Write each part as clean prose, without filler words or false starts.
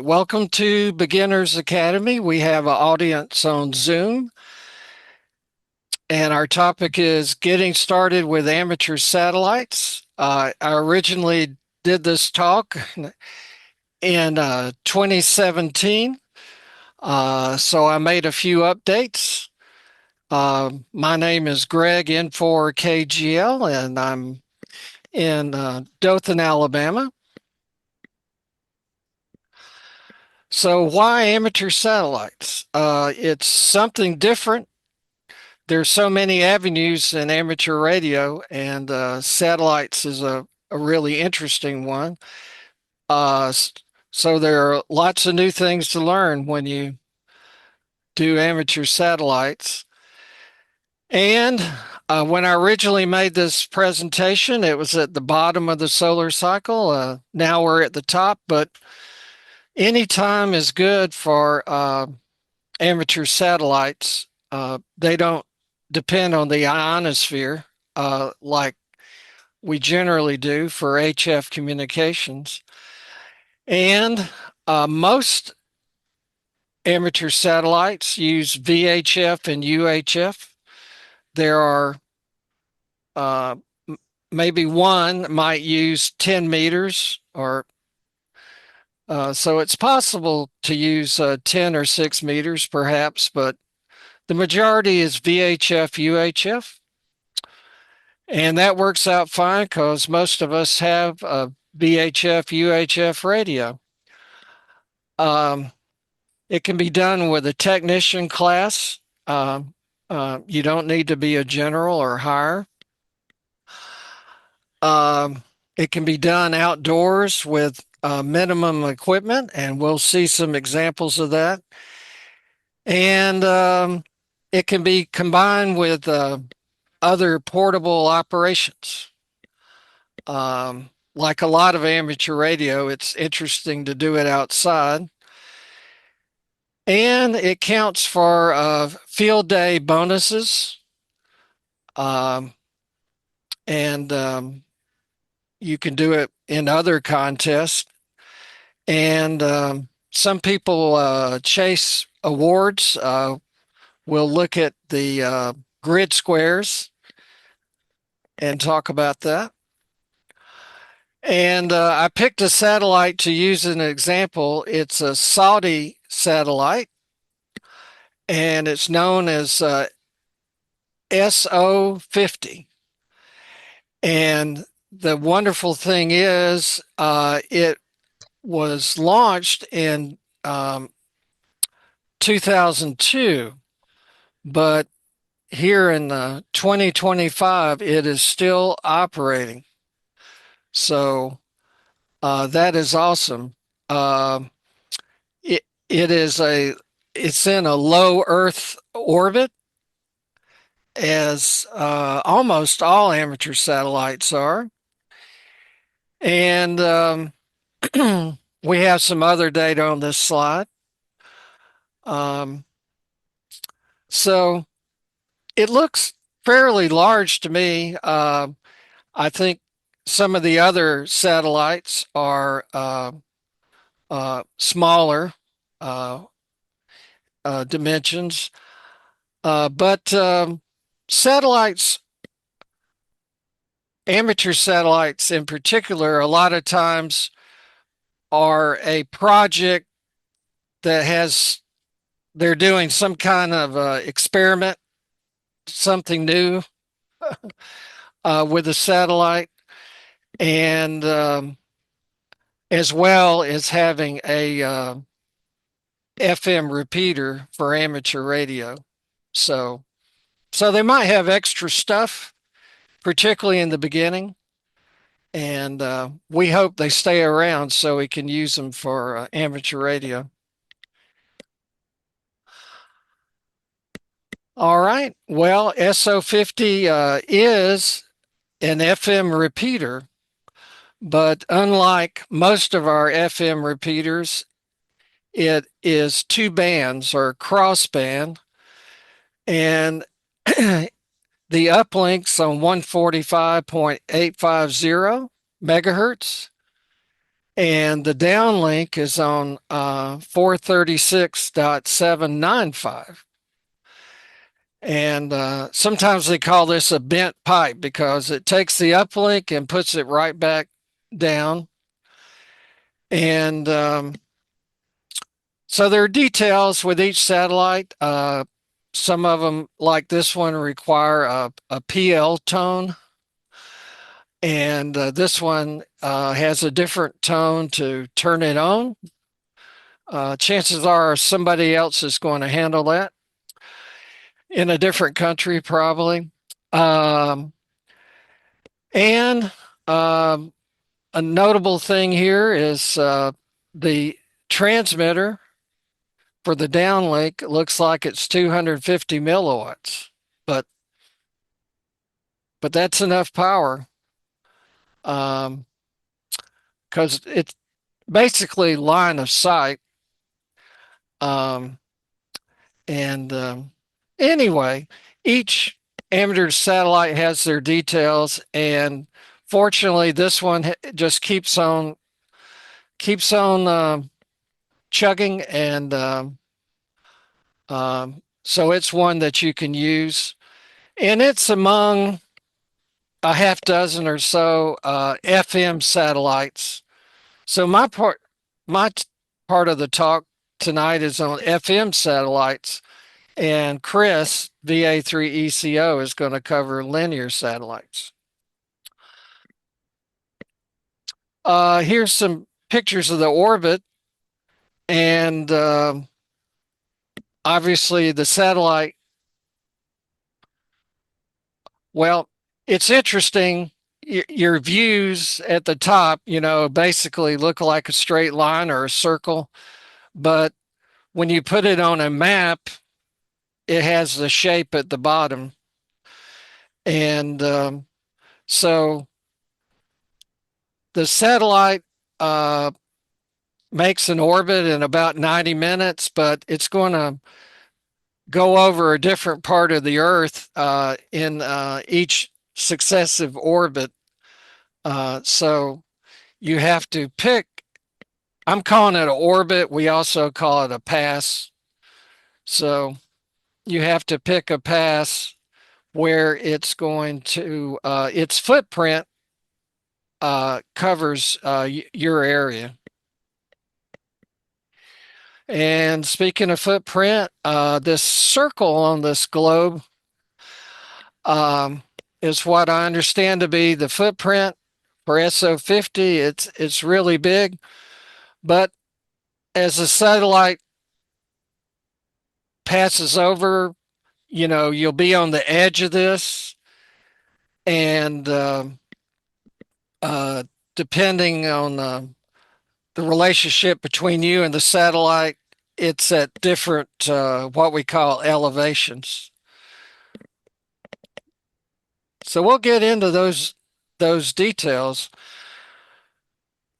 Welcome to Beginners Academy. We have an audience on Zoom, and our topic is getting started with amateur satellites. I originally did this talk in 2017, so I made a few updates. My name is Greg N4KGL, and I'm in Dothan, Alabama. So, why amateur satellites? It's something different. There's so many avenues in amateur radio, and satellites is a really interesting one. Uh, so there are lots of new things to learn when you do amateur satellites. And when I originally made this presentation, it was at the bottom of the solar cycle. Now we're at the top, but any time is good for amateur satellites. They don't depend on the ionosphere like we generally do for HF communications. And most amateur satellites use VHF and UHF. There are uh, maybe one might use 10 meters or so it's possible to use 10 or 6 meters perhaps, but the majority is VHF, UHF. And that works out fine because most of us have a VHF, UHF radio. Um, it can be done with a technician class. You don't need to be a general or higher. It can be done outdoors with minimum equipment, and we'll see some examples of that. And it can be combined with other portable operations. Like a lot of amateur radio, it's interesting to do it outside. And it counts for field day bonuses. Um, and you can do it in other contests. And some people chase awards. We'll look at the grid squares and talk about that. And I picked a satellite to use as an example. It's a Saudi satellite, and it's known as SO50. And the wonderful thing is, it was launched in 2002, but here in 2025, it is still operating. So that is awesome. It it is it's in a low Earth orbit, as almost all amateur satellites are, and we have some other data on this slide. Um, so it looks fairly large to me. I think some of the other satellites are smaller uh, dimensions, but satellites, amateur satellites in particular, a lot of times are a project that they're doing some kind of experiment, something new with a satellite, and as well as having a FM repeater for amateur radio. So, so they might have extra stuff, particularly in the beginning, and we hope they stay around so we can use them for amateur radio. All right. Well, SO50 is an FM repeater, but unlike most of our FM repeaters, it is two bands or crossband, and the uplinks on 145.850 megahertz, And the downlink is on 436.795. And sometimes they call this a bent pipe because it takes the uplink and puts it right back down. And so there are details with each satellite. Some of them, like this one, require a PL tone. And this one has a different tone to turn it on. Chances are somebody else is going to handle that in a different country, probably. Um, and um, a notable thing here is the transmitter for the downlink looks like it's 250 milliwatts, but that's enough power because it's basically line of sight. Um, and anyway, each amateur satellite has their details, and fortunately, this one just keeps on chugging, and so it's one that you can use, and it's among a half dozen or so FM satellites. So my part of the talk tonight is on FM satellites, and Chris VA3ECO is going to cover linear satellites. Here's some pictures of the orbit, and obviously the satellite. Well, it's interesting. Your views at the top, basically look like a straight line or a circle, but when you put it on a map, it has the shape at the bottom. And so the satellite uh, makes an orbit in about 90 minutes, but it's going to go over a different part of the Earth in each successive orbit. So you have to pick. I'm calling it an orbit. We also call it a pass. So you have to pick a pass where it's going to, its footprint covers your area. And speaking of footprint, this circle on this globe um, is what I understand to be the footprint for SO50. It's really big, but as the satellite passes over, you'll be on the edge of this, and uh, depending on the relationship between you and the satellite, it's at different what we call elevations. So we'll get into those details.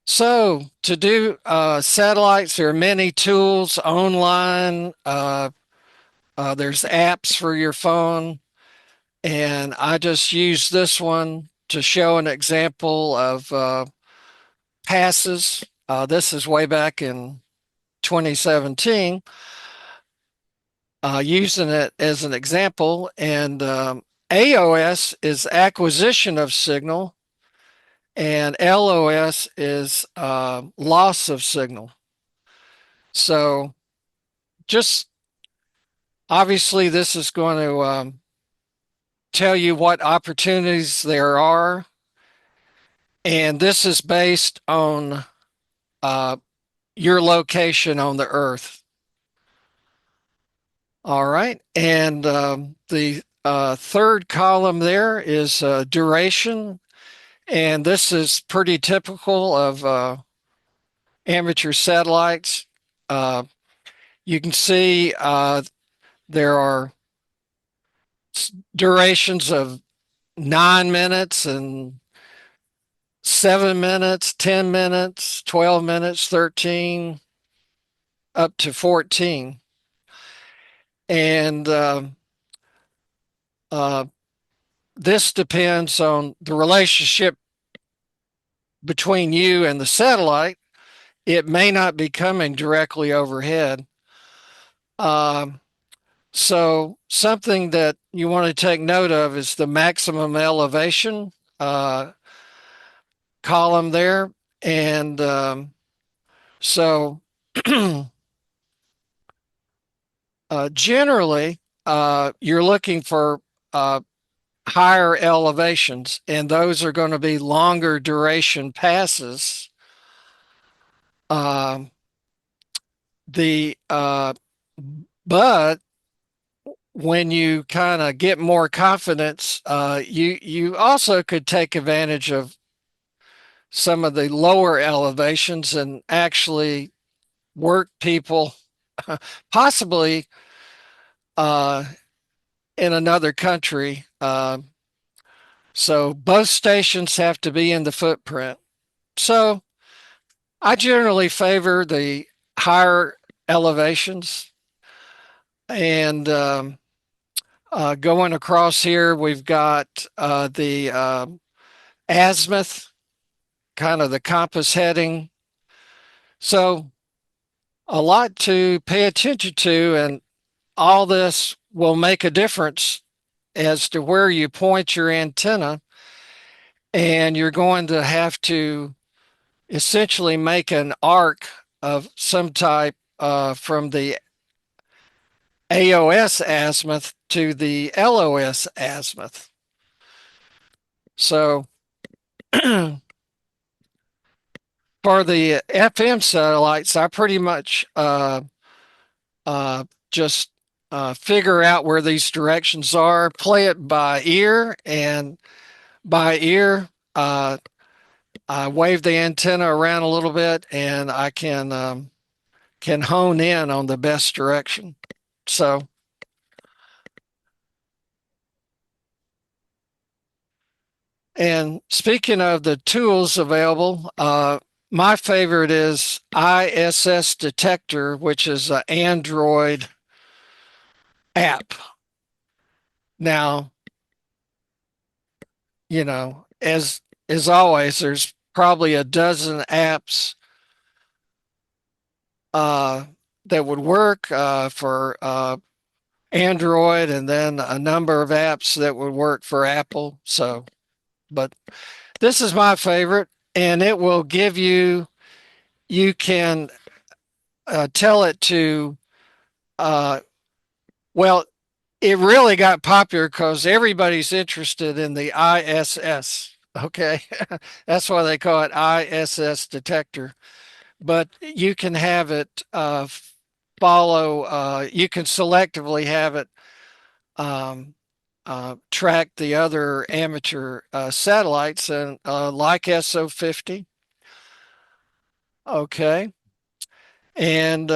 So to do satellites, there are many tools online. There's apps for your phone, and I just use this one to show an example of passes. This is way back in 2017, using it as an example. And AOS is acquisition of signal, and LOS is loss of signal. So just obviously, this is going to tell you what opportunities there are. And this is based on uh, your location on the Earth. All right. And the third column there is duration. And this is pretty typical of amateur satellites. Uh, you can see there are durations of 9 minutes and 7 minutes, 10 minutes, 12 minutes, 13, up to 14. And uh, this depends on the relationship between you and the satellite. it may not be coming directly overhead. Um, so something that you want to take note of is the maximum elevation uh, column there. And so generally, you're looking for uh, higher elevations, and those are going to be longer duration passes. Um, the but when you kind of get more confidence, you also could take advantage of some of the lower elevations and actually work people, possibly uh, in another country. So both stations have to be in the footprint. So I generally favor the higher elevations. And going across here, we've got the azimuth, kind of the compass heading. So a lot to pay attention to, and all this will make a difference as to where you point your antenna. And you're going to have to essentially make an arc of some type from the AOS azimuth to the LOS azimuth. So for the FM satellites, I pretty much uh, just figure out where these directions are, play it by ear, and by ear, I wave the antenna around a little bit, and I can hone in on the best direction. So, and speaking of the tools available, my favorite is ISS Detector, which is an Android app. Now, as always, there's probably a dozen apps uh, that would work for Android, and then a number of apps that would work for Apple. So, but this is my favorite, and it will give you, you can tell it to, uh, well, it really got popular because everybody's interested in the ISS. Okay. That's why they call it ISS detector. But you can have it follow, you can selectively have it track the other amateur satellites and like SO50. Okay. And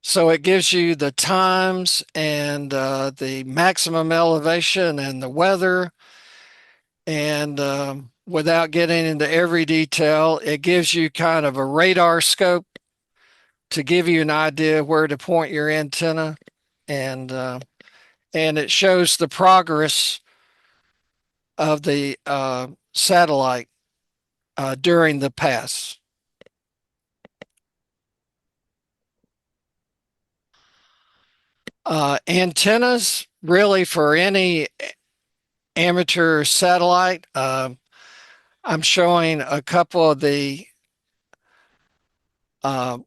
so it gives you the times and the maximum elevation and the weather. And without getting into every detail, it gives you kind of a radar scope to give you an idea where to point your antenna. And it shows the progress of the satellite during the pass. Antennas, really, for any amateur satellite. I'm showing a couple of the uh,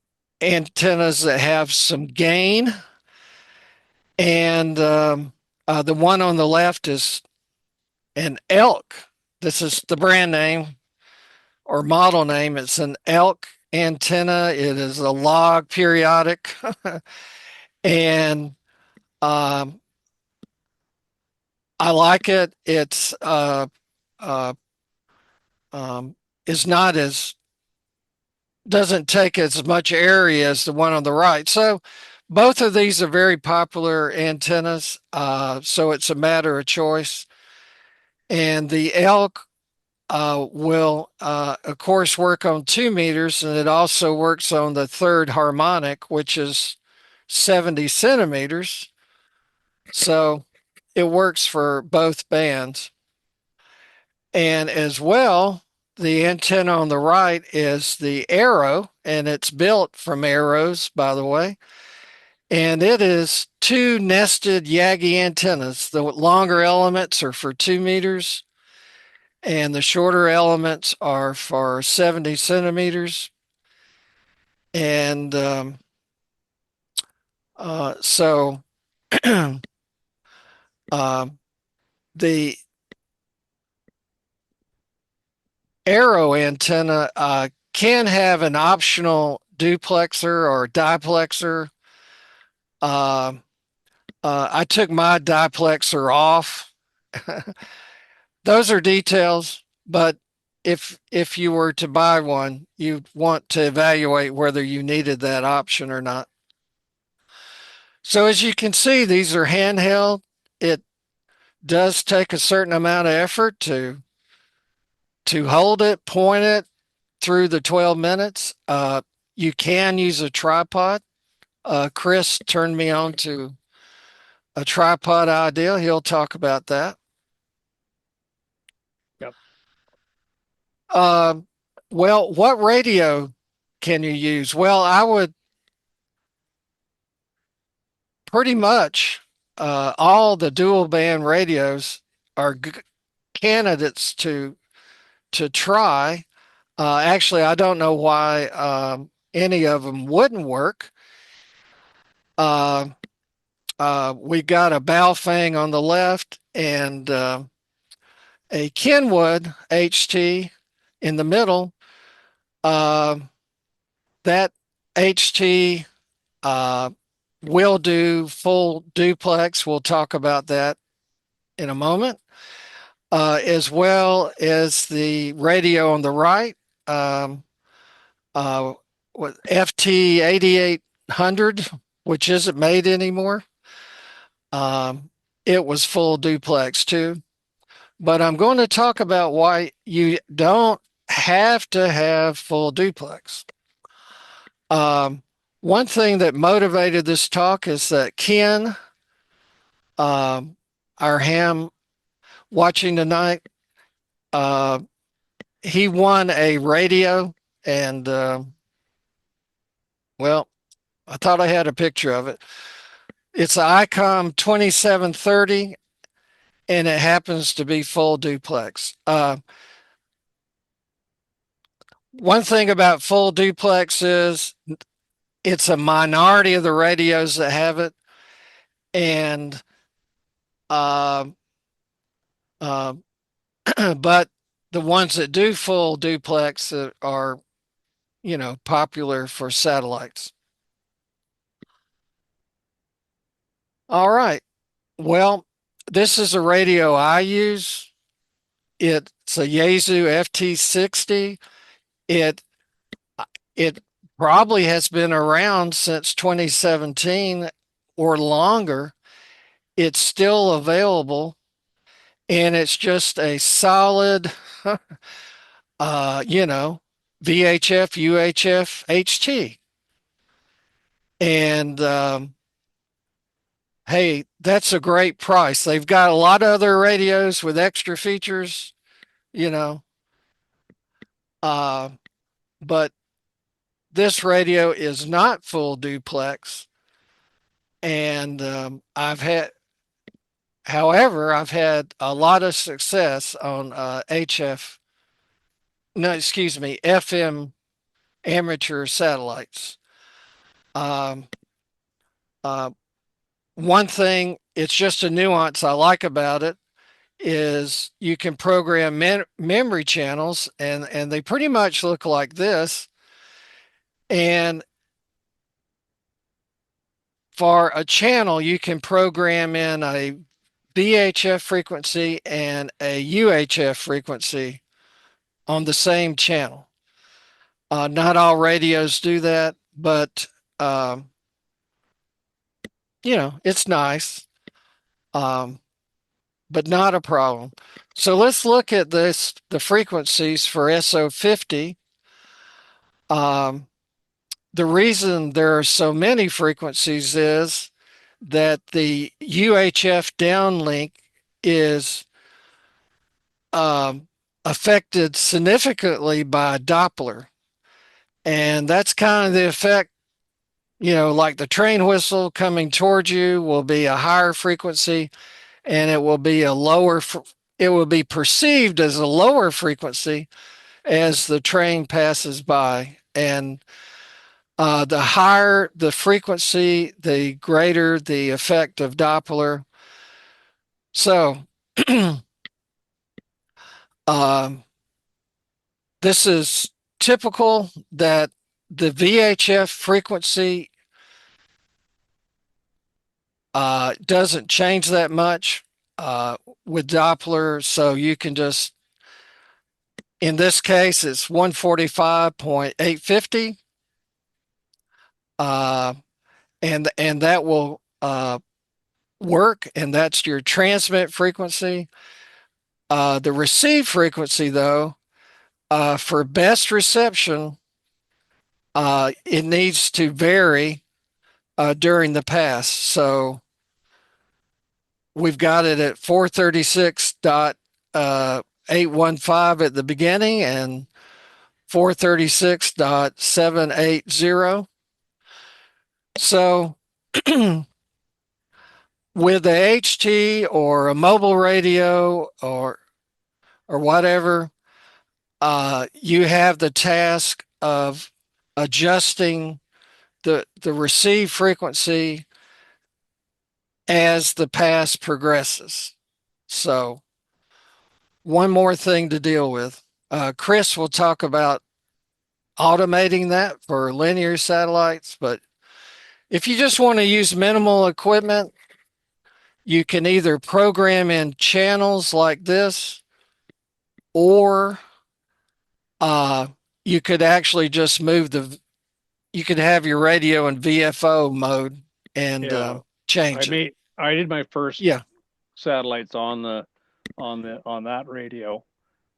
antennas that have some gain, and the one on the left is an elk. This is the brand name or model name. It's an elk antenna. It is a log periodic, and um, I like it. It's uh, um, is not as doesn't take as much area as the one on the right. So both of these are very popular antennas. So it's a matter of choice. And the elk will, of course, work on 2 meters, and it also works on the third harmonic, which is 70 centimeters. So it works for both bands. And as well, the antenna on the right is the arrow, and it's built from arrows, by the way. And it is two nested Yagi antennas. The longer elements are for 2 meters, and the shorter elements are for 70 centimeters. And so the arrow antenna can have an optional duplexer or diplexer. I took my diplexer off. Those are details, but if you were to buy one, you'd want to evaluate whether you needed that option or not. So as you can see, these are handheld. It does take a certain amount of effort to hold it, point it through the 12 minutes. You can use a tripod. Chris turned me on to a tripod idea. He'll talk about that. Yep. Well, what radio can you use? Well, I would pretty much all the dual band radios are candidates to try. Actually, I don't know why any of them wouldn't work. We've got a Baofeng on the left and a Kenwood HT in the middle. That HT will do full duplex. We'll talk about that in a moment, as well as the radio on the right, with FT 8800, which isn't made anymore. It was full duplex too. But I'm going to talk about why you don't have to have full duplex. One thing that motivated this talk is that Ken, our ham watching tonight, he won a radio, and well, I thought I had a picture of it. It's an ICOM 2730, and it happens to be full duplex. One thing about full duplex is it's a minority of the radios that have it, and but the ones that do full duplex are, popular for satellites. All right. Well, this is a radio I use. It's a Yaesu FT60. It it probably has been around since 2017 or longer. It's still available, and it's just a solid, VHF, UHF, HT. And hey, that's a great price. They've got a lot of other radios with extra features, but this radio is not full duplex. And however, I've had a lot of success on FM amateur satellites. One thing, it's just a nuance I like about it, is you can program memory channels, and they pretty much look like this. And for a channel, you can program in a VHF frequency and a UHF frequency on the same channel. Not all radios do that, but it's nice, but not a problem. So let's look at the frequencies for SO50. The reason there are so many frequencies is that the UHF downlink is affected significantly by Doppler. And that's kind of the effect, like the train whistle coming towards you will be a higher frequency, and it will be it will be perceived as a lower frequency as the train passes by. And the higher the frequency, the greater the effect of Doppler. So, um, this is typical that the VHF frequency doesn't change that much with Doppler. So you can just, in this case, it's 145.850. Uh, and that will work, and that's your transmit frequency. The receive frequency, though, for best reception, it needs to vary during the pass. So we've got it at 436.815 at the beginning and 436.780. So with a HT or a mobile radio or whatever, you have the task of adjusting the receive frequency as the pass progresses. So one more thing to deal with. Chris will talk about automating that for linear satellites, but if you just want to use minimal equipment, you can either program in channels like this, or you could actually just you could have your radio in VFO mode and Yeah. I change it. made I did my first Yeah, satellites on that radio.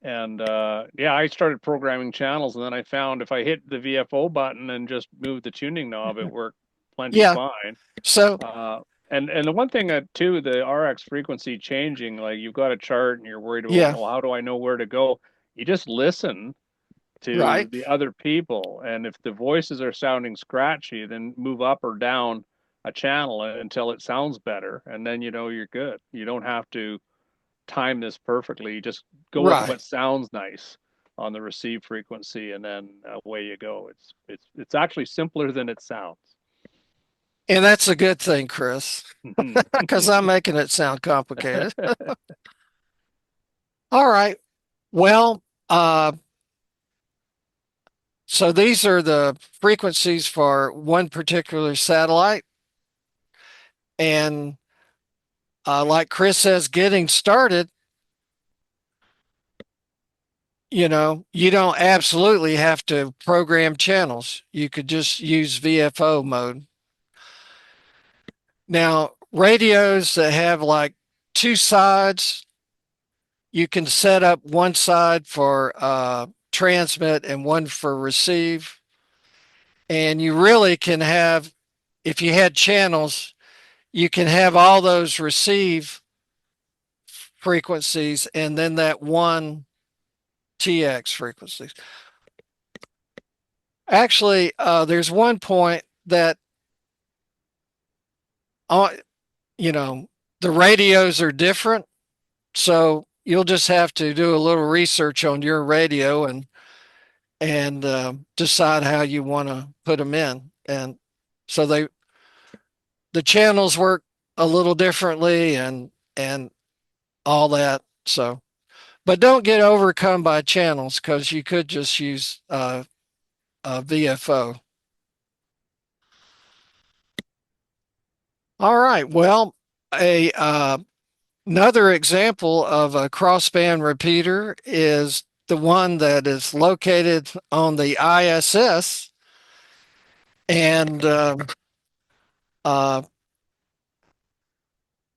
And yeah, I started programming channels, and then I found if I hit the VFO button and just move the tuning knob, it worked plenty yeah. fine. So, Uh, and the one thing that too, the RX frequency changing, like you've got a chart and you're worried about, yeah, well, how do I know where to go? You just listen to right, the other people, and if the voices are sounding scratchy, then move up or down a channel until it sounds better, and then you know you're good. You don't have to time this perfectly. You just go with right. what sounds nice on the receive frequency, and then away you go. It's actually simpler than it sounds. And that's a good thing, Chris, because I'm making it sound complicated. All right. Well, so these are the frequencies for one particular satellite. And like Chris says, getting started, you don't absolutely have to program channels. You could just use VFO mode. Now, radios that have like two sides, you can set up one side for transmit and one for receive. And you really can have, if you had channels, you can have all those receive frequencies and then that one TX frequencies. Actually, there's one point that, uh, you know, the radios are different. So you'll just have to do a little research on your radio and decide how you want to put them in. And so the channels work a little differently and all that. So, but don't get overcome by channels because you could just use VFO. All right. Well, a another example of a crossband repeater is the one that is located on the ISS, and uh,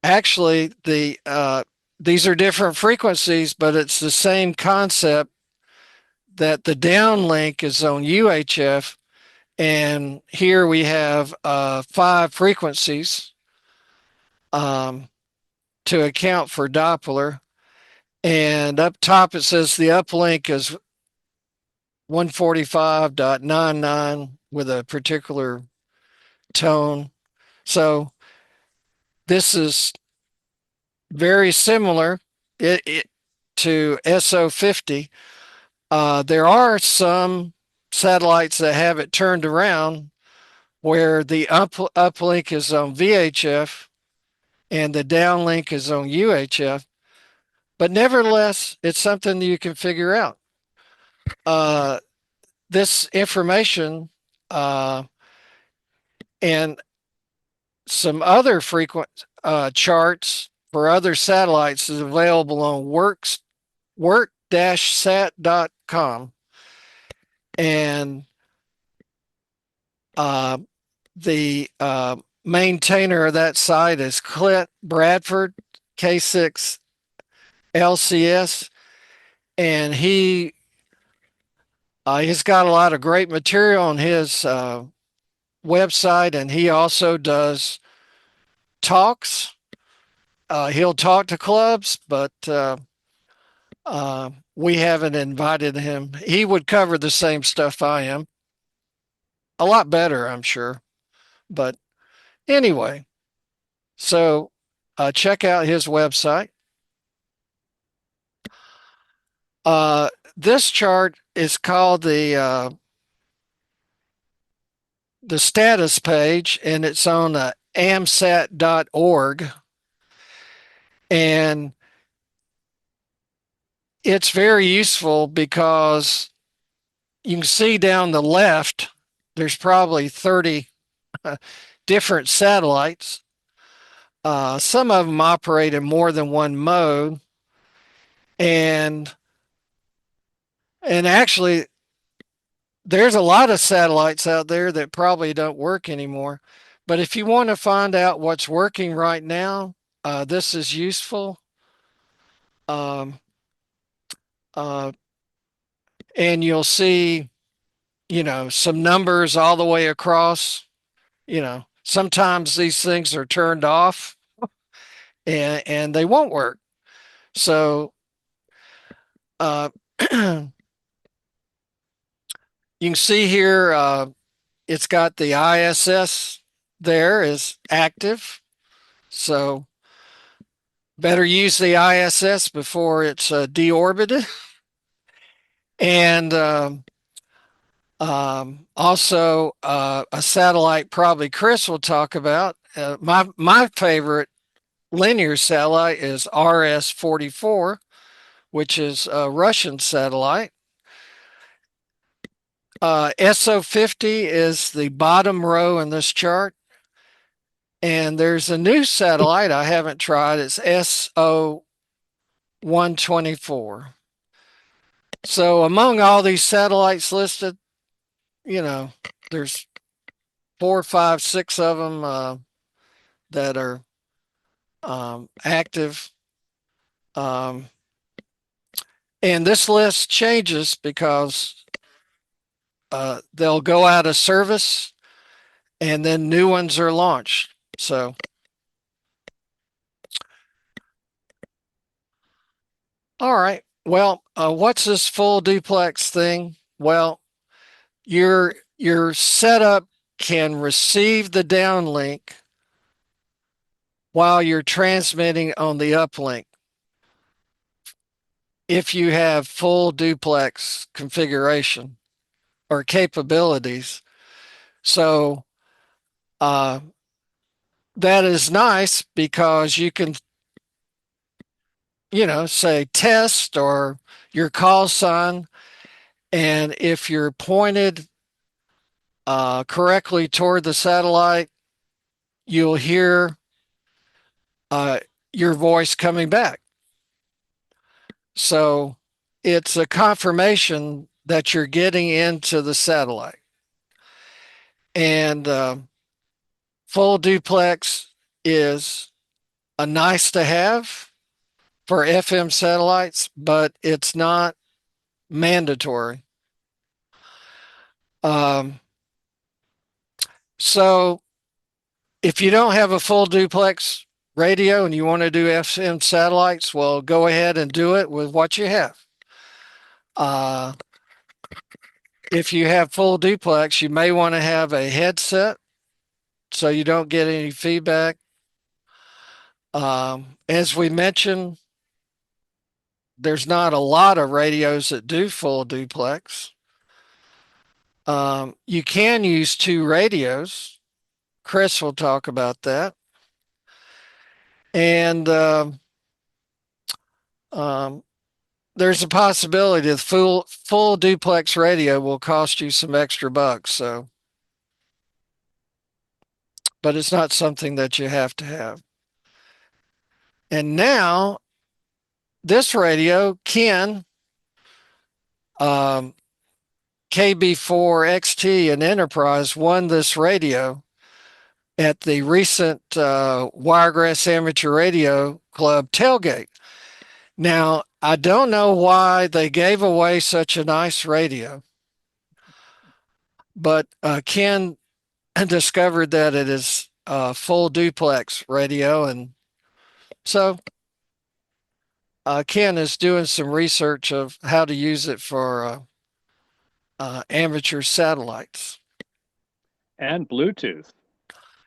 actually these are different frequencies, but it's the same concept that the downlink is on UHF, and here we have five frequencies um, to account for Doppler. And up top it says the uplink is 145.99 with a particular tone. So this is very similar to SO50. There are some satellites that have it turned around where the uplink is on VHF and the downlink is on UHF. But nevertheless, it's something you can figure out. Uh, this information and some other frequent charts for other satellites is available on work-sat.com. And uh, the maintainer of that site is Clint Bradford, K6 LCS, and he's got a lot of great material on his website, and he also does talks. He'll talk to clubs, but we haven't invited him. He would cover the same stuff I am, a lot better, I'm sure. But anyway, so check out his website. Uh, this chart is called the status page, and it's on amsat.org. And it's very useful because you can see down the left, there's probably 30 different satellites. Some of them operate in more than one mode. And actually, there's a lot of satellites out there that probably don't work anymore. But if you want to find out what's working right now, this is useful. Um, uh, and you'll see, some numbers all the way across. Sometimes these things are turned off and they won't work. So you can see here, it's got the ISS there is active. So better use the ISS before it's deorbited. And also a satellite probably Chris will talk about. My favorite linear satellite is RS-44, which is a Russian satellite. SO50 is the bottom row in this chart. And there's a new satellite I haven't tried. It's SO124. So among all these satellites listed, there's four, five, six of them that are active. Um, and this list changes because they'll go out of service and then new ones are launched. So, all right. Well, what's this full duplex thing? Well, your setup can receive the downlink while you're transmitting on the uplink if you have full duplex configuration or capabilities. So that is nice because you can, say test or your call sign. And if you're pointed correctly toward the satellite, you'll hear your voice coming back. So it's a confirmation that you're getting into the satellite. And full duplex is a nice to have for FM satellites, but it's not mandatory. Um, so if you don't have a full duplex, radio and you want to do FM satellites, well, go ahead and do it with what you have. Uh, if you have full duplex, you may want to have a headset so you don't get any feedback. As we mentioned, there's not a lot of radios that do full duplex. You can use two radios. Chris will talk about that. And um, there's a possibility the full duplex radio will cost you some extra bucks. So, but it's not something that you have to have. And now this radio, Ken, um, KB4XT and Enterprise won this radio at the recent Wiregrass Amateur Radio Club tailgate. Now, I don't know why they gave away such a nice radio, but Ken discovered that it is a full duplex radio. And so Ken is doing some research of how to use it for amateur satellites. And Bluetooth.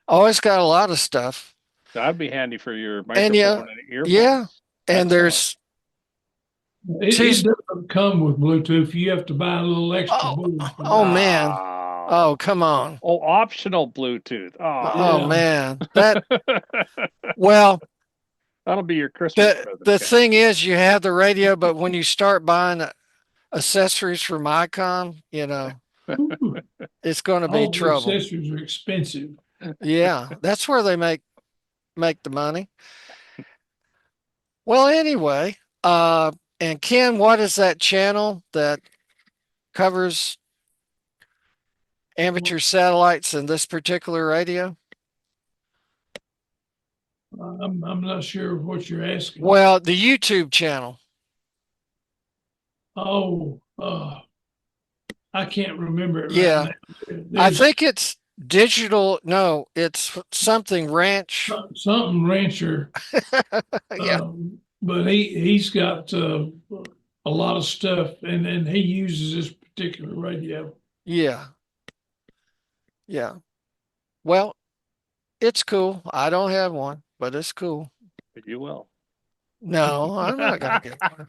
Oh, it's got a lot of stuff. That'd be handy for your And microphone and earphones. yeah, and Excellent. there's It doesn't come with Bluetooth. You have to buy a little extra board. oh man. Oh. Oh, come on. Oh, optional Bluetooth. Oh Yeah. man. Well, that'll be your Christmas present. the thing is you have the radio, but when you start buying accessories from Icon, Ooh, it's going to be all the trouble. accessories are expensive. Yeah, that's where they make the money. Well, anyway, and Ken, what is that channel that covers amateur satellites in this particular radio? I'm not sure what you're asking. Well, the YouTube channel. Oh, I can't remember it Yeah. right now. I There's think it's digital. No, it's something ranch. something rancher, Yeah, but he's got a lot of stuff, and he uses this particular radio. yeah, yeah. Well, it's cool. I don't have one, but it's cool. But you will. No, I'm not gonna get one.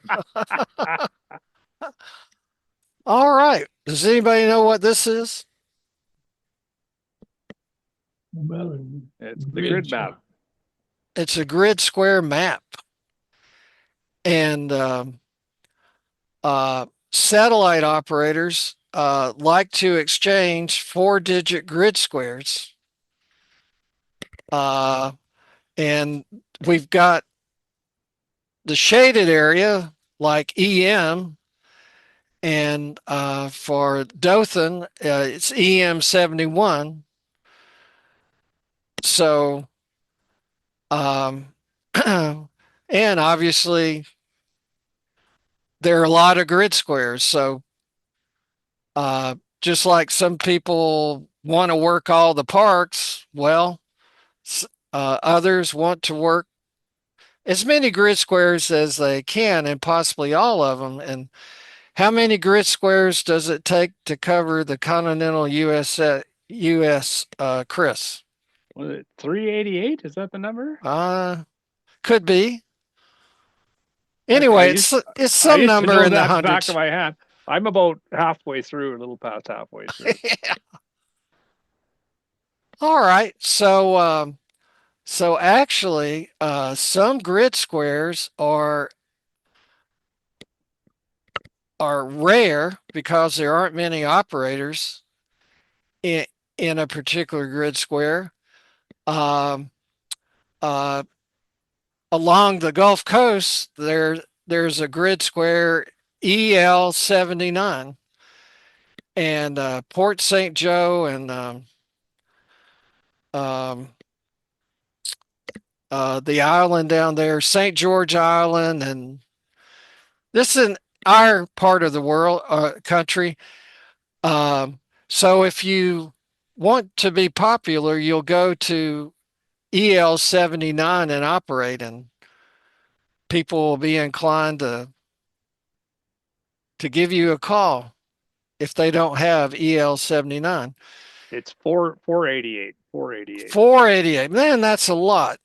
All right. Does anybody know what this is? About It's the grid map. It's a grid square map. And satellite operators like to exchange 4-digit grid squares. And we've got the shaded area like EM, and for Dothan, it's EM71. So, and obviously, there are a lot of grid squares. So, just like some people want to work all the parks, well, others want to work as many grid squares as they can, and possibly all of them. And how many grid squares does it take to cover the continental US, Chris? Was it 388? Is that the number? Could be. Anyway, it's some number in the hundreds. Back of my hand. I'm about halfway through, a little past halfway through. Yeah. All right. So actually, some grid squares are rare because there aren't many operators in a particular grid square. Along the Gulf Coast, there's a grid square EL79, and Port St. Joe and the island down there, St. George Island, and this is in our part of the world, country. So if you want to be popular, you'll go to EL79 and operating, people will be inclined to give you a call if they don't have EL79. It's 488, 488. 488, man, that's a lot.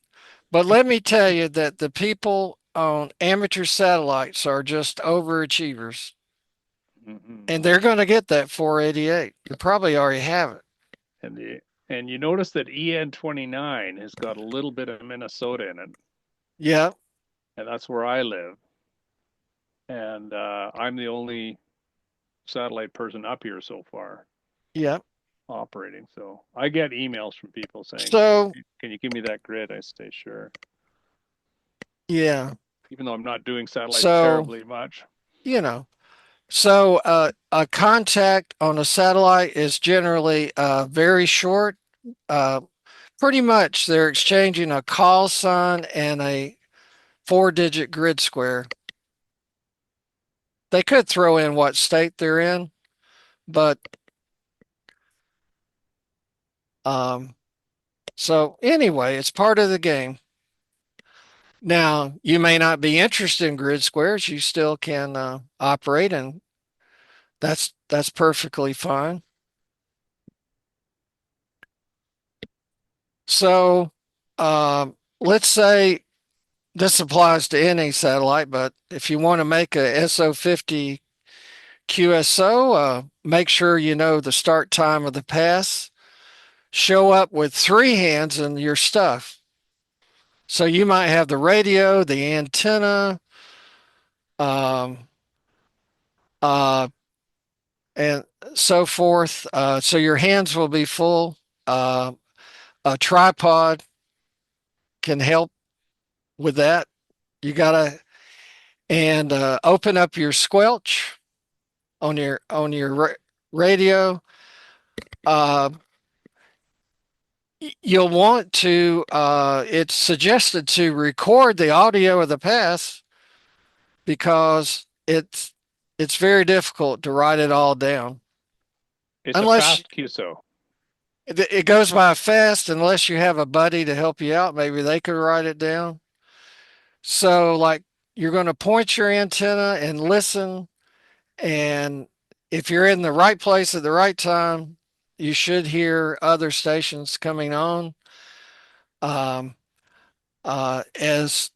But let me tell you that the people on amateur satellites are just overachievers, and they're going to get that 488. You probably already have it. And you notice that EN29 has got a little bit of Minnesota in it, Yeah, and that's where I live. And I'm the only satellite person up here so far yeah. operating. So I get emails from people saying, So, "Can you give me that grid?" I say, "Sure," yeah. even though I'm not doing satellites So, terribly much. you know, so a contact on a satellite is generally very short. Uh, Pretty much they're exchanging a call sign and a 4-digit grid square. They could throw in what state they're in, but um, so anyway, it's part of the game. Now, you may not be interested in grid squares. You still can operate, and that's perfectly fine. So, let's say this applies to any satellite, but if you want to make a SO50 QSO, make sure you know the start time of the pass. Show up with 3 hands in your stuff. So you might have the radio, the antenna, um, uh, and so forth. So your hands will be full. Uh, a tripod can help with that. You gotta and open up your squelch on your radio. Uh, you'll want to. It's suggested to record the audio of the pass because it's very difficult to write it all down It's a unless fast QSO. it goes by fast. Unless you have a buddy to help you out, maybe they could write it down. So, like, you're going to point your antenna and listen, and if you're in the right place at the right time, you should hear other stations coming on. Um, as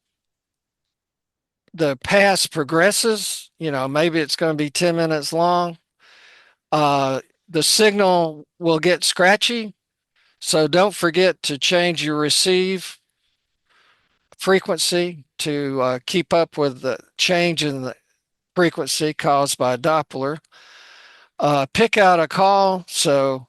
the pass progresses, maybe it's going to be 10 minutes long. Uh, the signal will get scratchy. So don't forget to change your receive frequency to keep up with the change in the frequency caused by Doppler. Pick out a call. So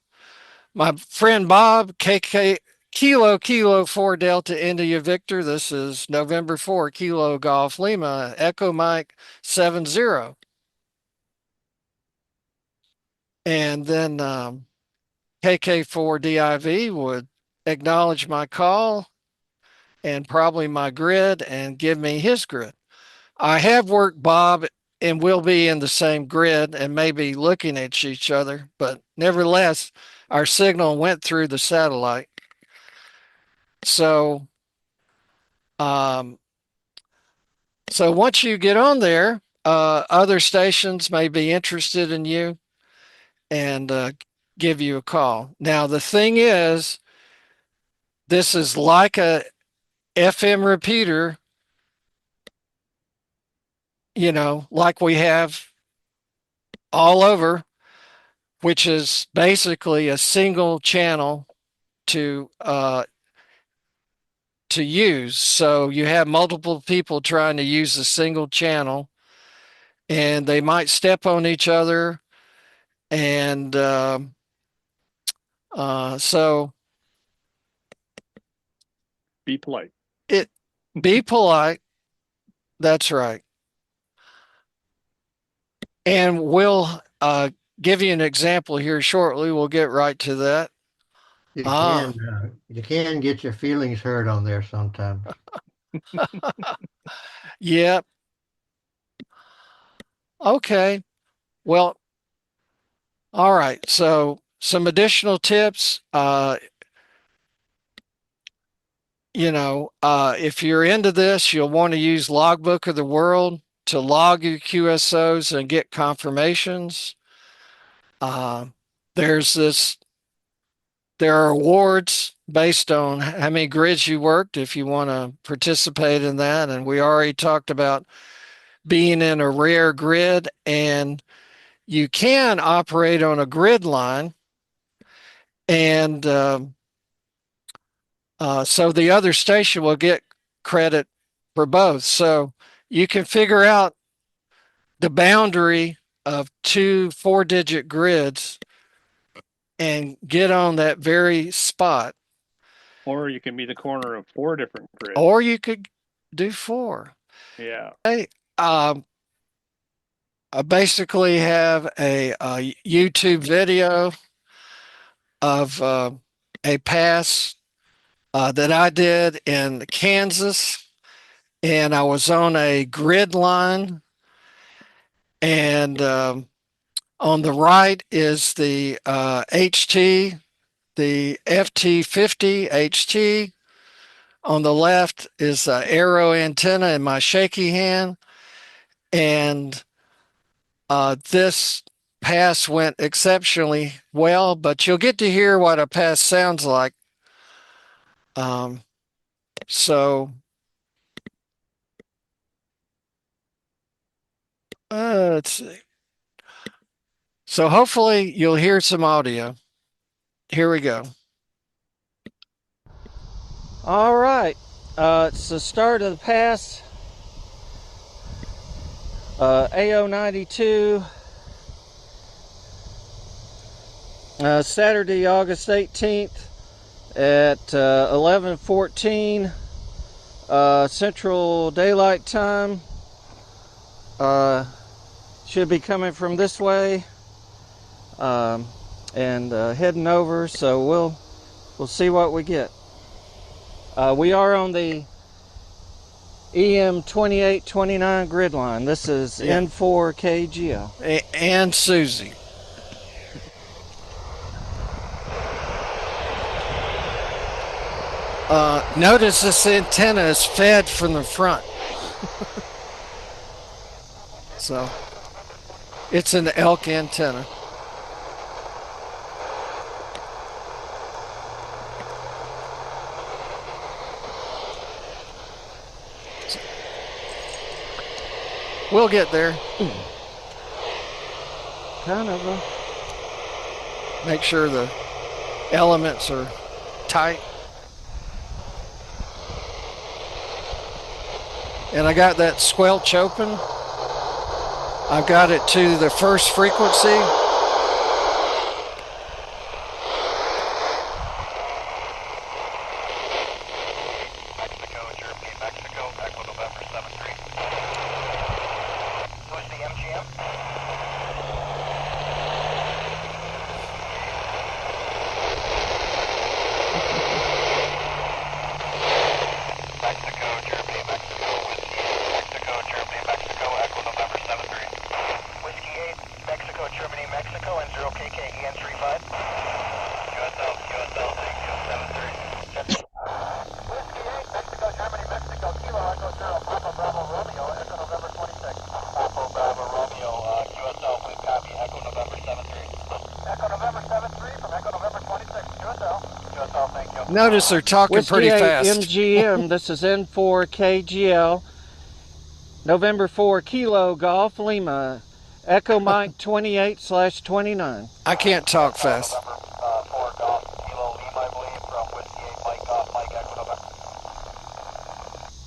my friend Bob, KK Kilo Kilo 4 Delta India Victor. This is November 4 Kilo Golf Lima Echo Mike 70. And then KK4DIV would acknowledge my call and probably my grid and give me his grid. I have worked Bob and we'll be in the same grid and maybe looking at each other, but nevertheless, our signal went through the satellite. So, um, so once you get on there, other stations may be interested in you and give you a call. Now, the thing is, this is like a FM repeater, like we have all over, which is basically a single channel to to use. So you have multiple people trying to use a single channel, and they might step on each other, and so Be polite. it be polite. That's right, and we'll give you an example here shortly. We'll get right to that. Ah, You can get your feelings hurt on there sometimes. yeah. Okay. Well, all right. So some additional tips. if you're into this, you'll want to use Logbook of the World to log your QSOs and get confirmations. Uh, there's this, there are awards based on how many grids you worked if you want to participate in that. And we already talked about being in a rare grid, and you can operate on a grid line. And so the other station will get credit for both. So you can figure out the boundary of two 4-digit grids and get on that very spot. Or you can be the corner of 4 different grids. Or you could do 4. Yeah. Hey, I basically have a YouTube video of a pass that I did in Kansas, and I was on a grid line, and on the right is the HT, the FT50 HT. On the left is the arrow antenna in my shaky hand, and this pass went exceptionally well, but you'll get to hear what a pass sounds like. So let's see. So hopefully you'll hear some audio. Here we go. All right. It's the start of the pass. AO92. Saturday, August 18th at 11:14 Central Daylight Time. Should be coming from this way and heading over. So we'll see what we get. We are on the EM2829 grid line. This is N4KGL. And Susie. Notice this antenna is fed from the front. So it's an elk antenna. We'll get there. Kind of make sure the elements are tight. And I got that squelch open. I've got it to the first frequency. Mexico, Germany, Mexico, Echo November 73. Who's the MGM? Mexico, Germany, Mexico, Whiskey 8, Mexico, Germany, Mexico, Echo November 73. Whiskey 8, Mexico, Germany, Mexico, and 0KK, EN35. USL, thank you, 73. Whiskey 8, Mexico, Germany, Mexico, Kilo, Echo 0, Papa Bravo Romeo, Echo November 26. Papa Bravo Romeo, QSL, please copy, Echo November 73. Echo November 73 from Echo November 26, QSL, thank you. Notice they're talking Whiskey pretty 8, fast. MGM, this is N4KGL, November 4, Kilo, Golf, Lima, Echo Mike 28/29. I can't talk fast. November 4, Golf, Kilo, Lima, I believe, from Whiskey 8, Mike, Golf, Mike, Echo November.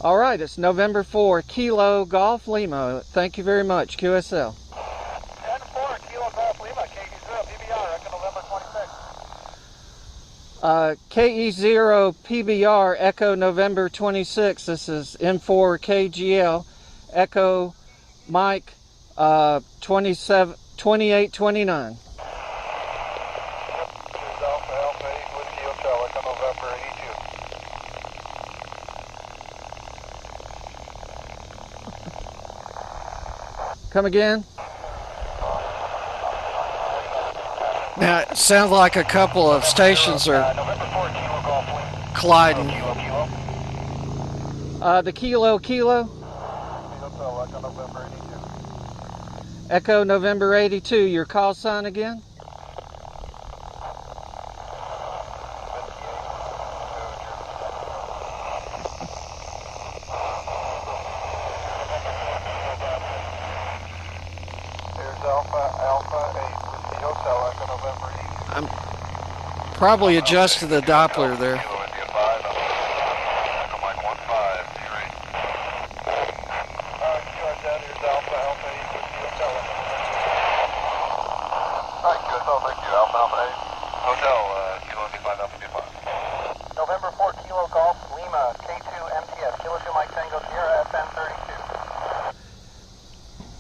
All right, it's November 4, Kilo, Golf, Lima. Thank you very much, QSL. N4, Kilo, Golf, Lima, KE0, PBR, Echo November 26. KE0 PBR Echo November 26. This is N4 KGL Echo Mike 2829. Alpha, Alpha 8, Whiskey Hotel, Echo November 82. Come again? Now it sounds like a couple of stations are November 4, Kilo, Golf, Lima. colliding. Kilo, Kilo. The Kilo Hotel Echo November 82. Echo November 82. Your call sign again? Here's Alpha 8. Whiskey Hotel Echo November 82. I'm probably adjusted the Doppler there. Kilo India 5. Echo Mike 15. QSL, here's Alpha 8. Whiskey Hotel Echo November 82. Alright, QSL, thank you. Alpha 8. Hotel, Kilo India 5, Alpha 5. November 4 Kilo Golf, Lima, K2 MTS, Kilo 2 Mike Tango Sierra, FN 32.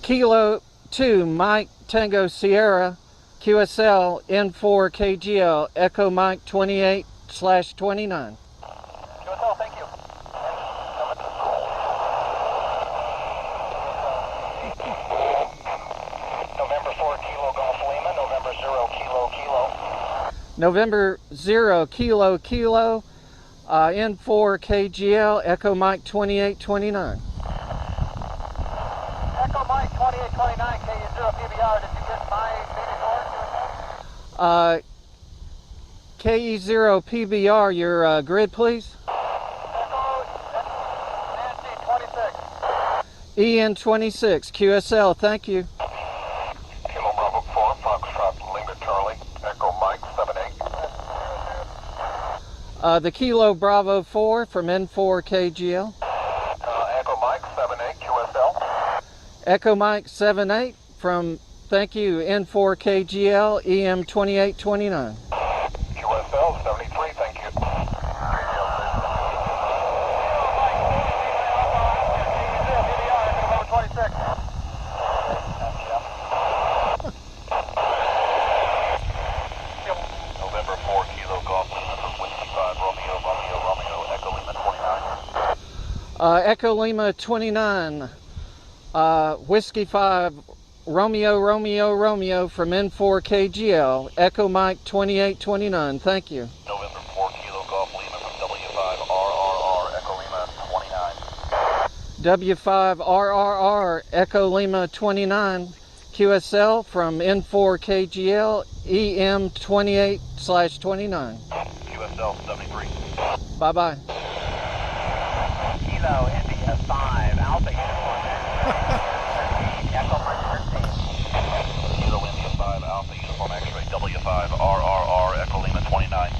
Kilo 2 Mike Tango Sierra QSL N4 KGL Echo Mike 28/29. QSL, thank you. November 4 Kilo Golf Lima, November 0 Kilo. November 0 Kilo N4 KGL Echo Mike 28/29. Echo Mike 2829, KU0 PBR, did you get my baby door? KE0 PBR, your grid please. Echo Nancy 26. EN26 QSL, thank you. Kilo Bravo 4, Foxtrot Lima Charlie, Echo Mike 78. The Kilo Bravo 4 from N4 KGL. Echo Mike 78, QSL. Echo Mike 78 from, thank you, N4 KGL EM2829. QSL 73, thank you. November 4 Kilo Golf Lima from Whiskey 5 Romeo Echo Lima 29. Echo Lima 29, Whiskey 5 Romeo from N4 KGL Echo Mike 2829. Thank you. November 4 Kilo Golf Lima from W5 RRR Echo Lima 29. W5RRR Echo Lima 29 QSL from N4 KGL EM28/29. QSL 73. Bye bye. Kilo India 5 Alpha Uniform Echo Mark 13. Kilo India 5 Alpha Uniform X-ray W5 RRR Echo Lima 29.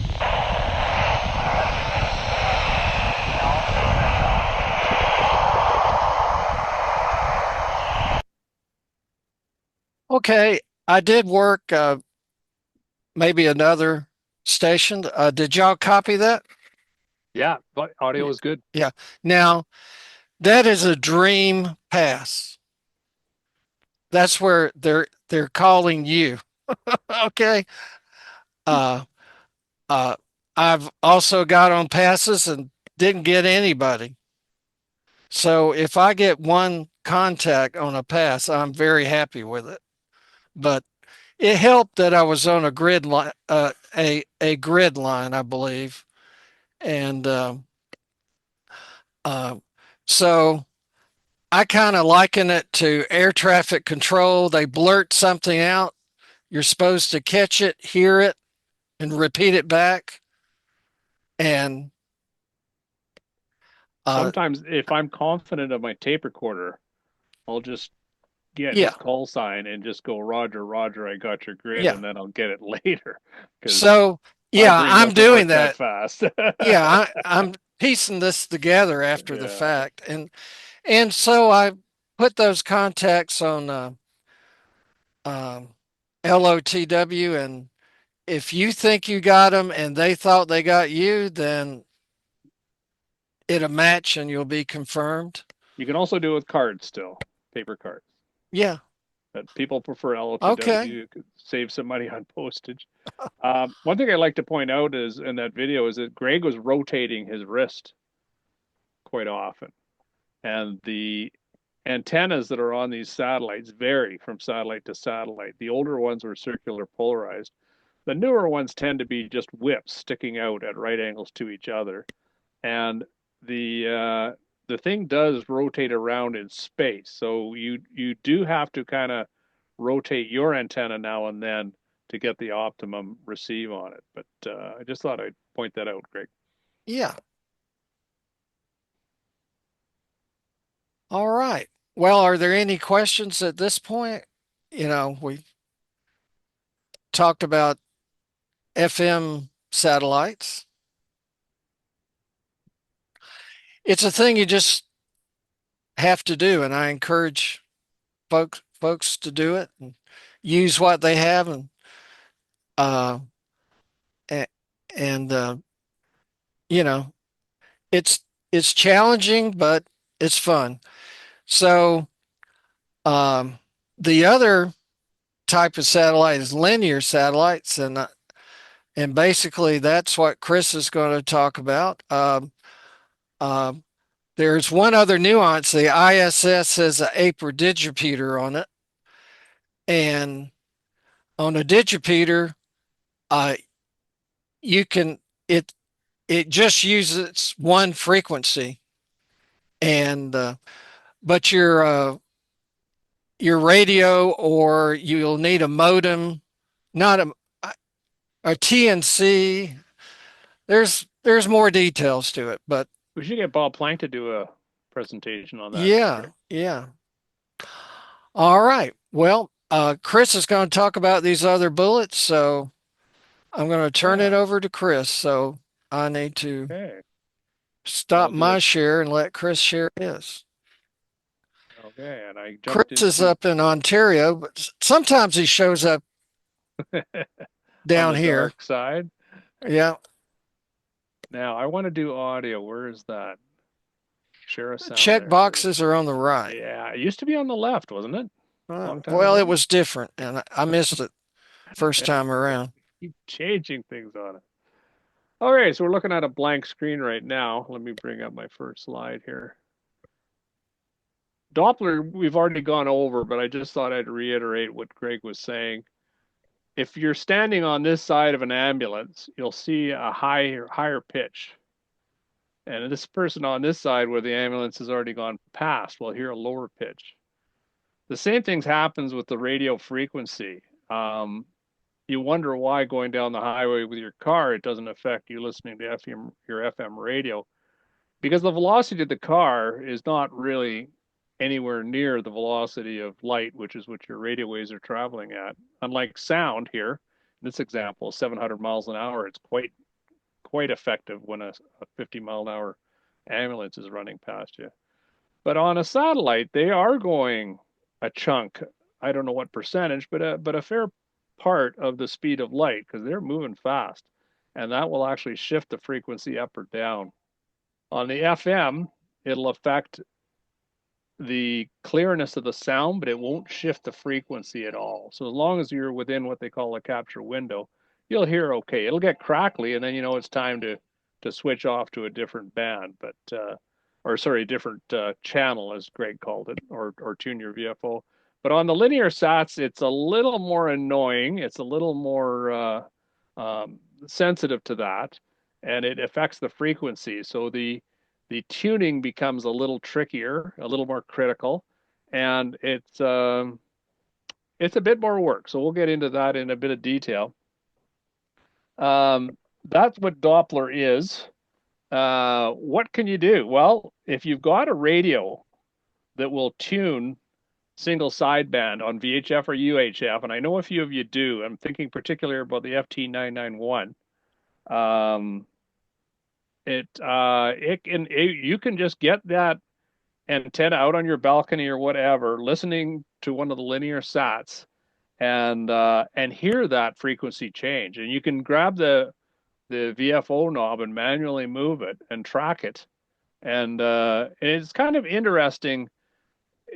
Okay, I did work maybe another station. Did y'all copy that? Yeah, but audio is good. Yeah. Now, that is a dream pass. That's where they're calling you. Okay. Uh I've also got on passes and didn't get anybody. So if I get one contact on a pass, I'm very happy with it. But it helped that I was on a grid line, a grid line, I believe, and uh, so I kind of liken it to air traffic control. They blurt something out. You're supposed to catch it, hear it, and repeat it back. And Sometimes if I'm confident of my tape recorder, I'll just get yeah, his call sign and just go, Roger, Roger, I got your grid, yeah. and then I'll get it later. Because So my yeah, brain I'm doesn't doing work that that. fast. Yeah, I'm piecing this together after the Yeah. fact, and so I put those contacts on um, LOTW, and if you think you got them and they thought they got you, then it'll match and you'll be confirmed. You can also do it with cards still, paper cards. Yeah. But people prefer Okay. LOTW. You could save some money on postage. One thing I'd like to point out is in that video is that Greg was rotating his wrist quite often. And the antennas that are on these satellites vary from satellite to satellite. The older ones were circular polarized. The newer ones tend to be just whips sticking out at right angles to each other. And the the thing does rotate around in space. So you do have to kind of rotate your antenna now and then to get the optimum receive on it. But I just thought I'd point that out, Greg. Yeah. All right. Well, are there any questions at this point? We talked about FM satellites. It's a thing you just have to do, and I encourage folks to do it and use what they have uh and, and you know, it's it's challenging, but it's fun. So um the other type of satellite is linear satellites, and basically that's what Chris is going to talk about. Um, there's one other nuance. The ISS has an APR digipeater on it, and on a digipeater, uh, you can it it just uses one frequency, and but your radio, or you'll need a modem, not a TNC. There's more details to it, but We should get Bob Plank to do a presentation on that. yeah, yeah. All right. Well, Chris is going to talk about these other bullets, so I'm going to turn it Yeah. over to Chris. So I need to Okay. stop I'll do my it. share and let Chris share his. Okay, and I jumped Chris is into up in Ontario, but sometimes he shows up on down the here. dark side. Yeah. Now I want to do audio. Where is that? Share a sound. Check There it is. boxes are on the right. Yeah, it used to be on the left, wasn't it? Long time Well, ago. it was different, and I missed it first time around. Keep changing things on it. All right, so we're looking at a blank screen right now. Let me bring up my first slide here. Doppler, we've already gone over, but I just thought I'd reiterate what Greg was saying. If you're standing on this side of an ambulance, you'll see a higher pitch. And this person on this side where the ambulance has already gone past will hear a lower pitch. The same thing happens with the radio frequency. You wonder why going down the highway with your car, it doesn't affect you listening to your FM radio, because the velocity of the car is not really anywhere near the velocity of light, which is what your radio waves are traveling at. Unlike sound here, in this example, 700 miles an hour, it's quite effective when a 50 mile an hour ambulance is running past you. But on a satellite, they are going a chunk. I don't know what percentage, but a fair part of the speed of light, because they're moving fast, and that will actually shift the frequency up or down. On the FM, it'll affect the clearness of the sound, but it won't shift the frequency at all. So as long as you're within what they call a capture window, you'll hear okay. It'll get crackly, and then you know it's time to switch off to a different band, or sorry, different channel, as Greg called it, or tune your VFO. But on the linear sats, it's a little more annoying. It's a little more sensitive to that, and it affects the frequency. So the tuning becomes a little trickier, a little more critical, and it's a bit more work. So we'll get into that in a bit of detail. That's what Doppler is. What can you do? Well, if you've got a radio that will tune single sideband on VHF or UHF, and I know a few of you do. I'm thinking particularly about the FT991. You can just get that antenna out on your balcony or whatever, listening to one of the linear sats, and hear that frequency change. And you can grab the VFO knob and manually move it and track it. And it's kind of interesting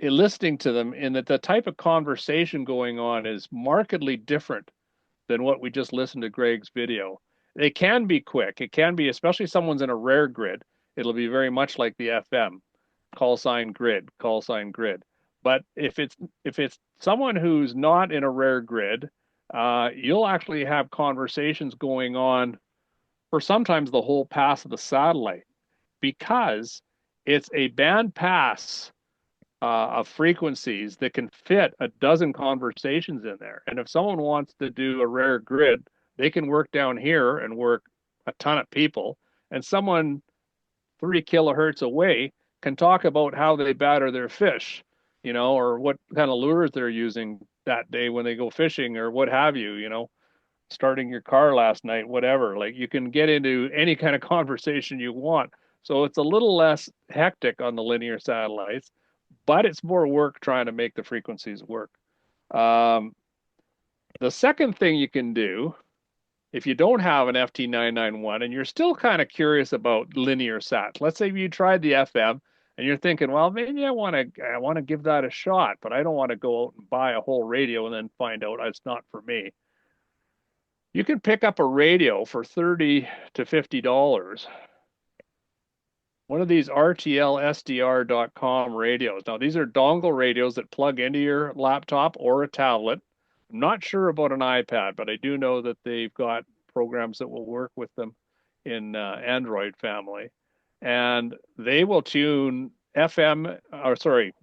listening to them in that the type of conversation going on is markedly different than what we just listened to Greg's video. They can be quick. It can be, especially someone's in a rare grid. It'll be very much like the FM, call sign grid, call sign grid. But if it's someone who's not in a rare grid, you'll actually have conversations going on for sometimes the whole pass of the satellite, because it's a band pass of frequencies that can fit a dozen conversations in there. And if someone wants to do a rare grid, they can work down here and work a ton of people. And someone 3 kilohertz away can talk about how they batter their fish, or what kind of lures they're using that day when they go fishing or what have you, starting your car last night, whatever. Like you can get into any kind of conversation you want. So it's a little less hectic on the linear satellites, but it's more work trying to make the frequencies work. Um, the second thing you can do, if you don't have an FT991 and you're still kind of curious about linear sats, let's say you tried the FM and you're thinking, well, maybe I want to give that a shot, but I don't want to go out and buy a whole radio and then find out it's not for me. You can pick up a radio for $30 to $50. One of these RTLSDR.com radios. Now, these are dongle radios that plug into your laptop or a tablet. I'm not sure about an iPad, but I do know that they've got programs that will work with them in Android family. And they will tune FM, or sorry,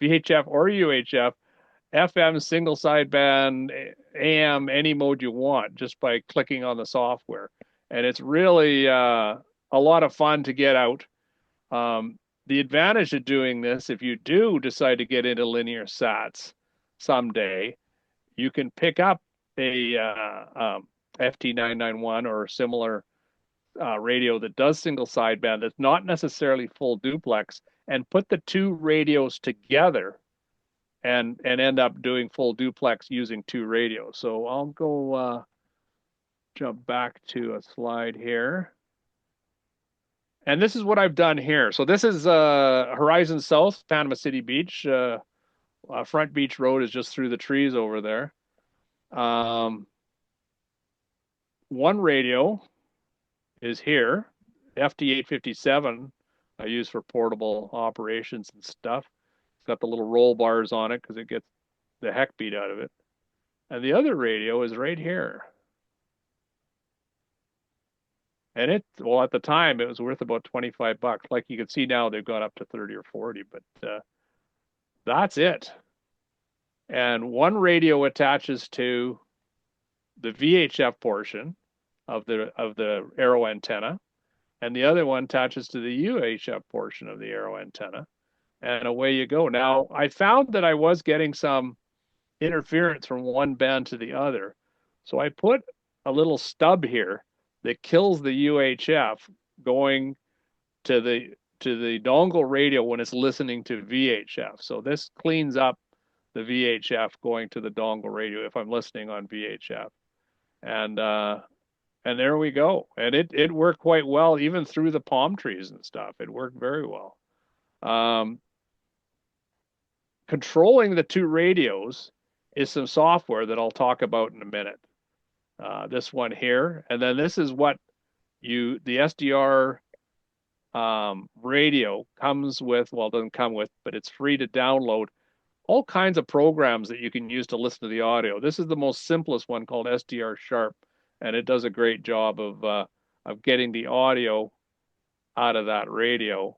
VHF or UHF, FM single sideband, AM, any mode you want, just by clicking on the software. And it's really a lot of fun to get out. The advantage of doing this, if you do decide to get into linear sats someday, you can pick up a FT991 or a similar radio that does single sideband that's not necessarily full duplex, and put the two radios together and end up doing full duplex using two radios. So I'll go jump back to a slide here. And this is what I've done here. So this is Horizon South, Panama City Beach. Front Beach Road is just through the trees over there. One radio is here, FT857, I use for portable operations and stuff. It's got the little roll bars on it because it gets the heck beat out of it. And the other radio is right here. And at the time, it was worth about 25 bucks. Like you can see now, they've gone up to 30 or 40, but that's it. And one radio attaches to the VHF portion of the arrow antenna, and the other one attaches to the UHF portion of the arrow antenna, and away you go. Now, I found that I was getting some interference from one band to the other, so I put a little stub here that kills the UHF going to the dongle radio when it's listening to VHF. So this cleans up the VHF going to the dongle radio if I'm listening on VHF. And there we go. And it worked quite well, even through the palm trees and stuff. It worked very well. Controlling the two radios is some software that I'll talk about in a minute. This one here, and then this is what the SDR radio comes with. Well, it doesn't come with, but it's free to download all kinds of programs that you can use to listen to the audio. This is the most simplest one called SDR Sharp, and it does a great job of getting the audio out of that radio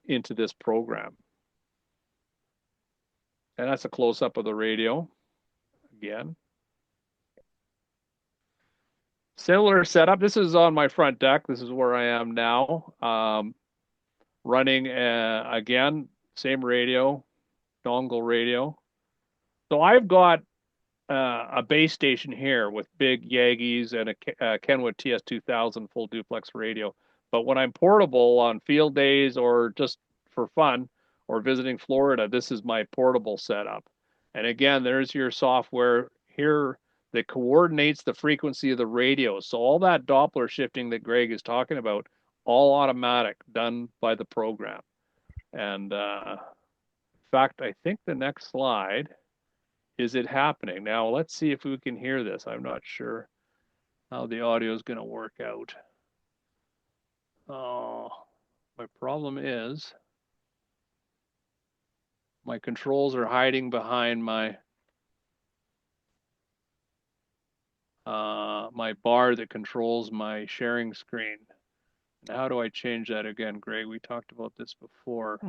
into this program. And that's a close-up of the radio again. Similar setup. This is on my front deck. This is where I am now. Running, again, same radio, dongle radio. So I've got a base station here with big Yagis and a Kenwood TS2000 full duplex radio. But when I'm portable on field days or just for fun or visiting Florida, this is my portable setup. And again, there's your software here that coordinates the frequency of the radio. So all that Doppler shifting that Greg is talking about, all automatic, done by the program. And in fact, I think the next slide is it happening. Now let's see if we can hear this. I'm not sure how the audio is going to work out. Oh, my problem is my controls are hiding behind my my bar that controls my sharing screen. How do I change that again, Greg? We talked about this before.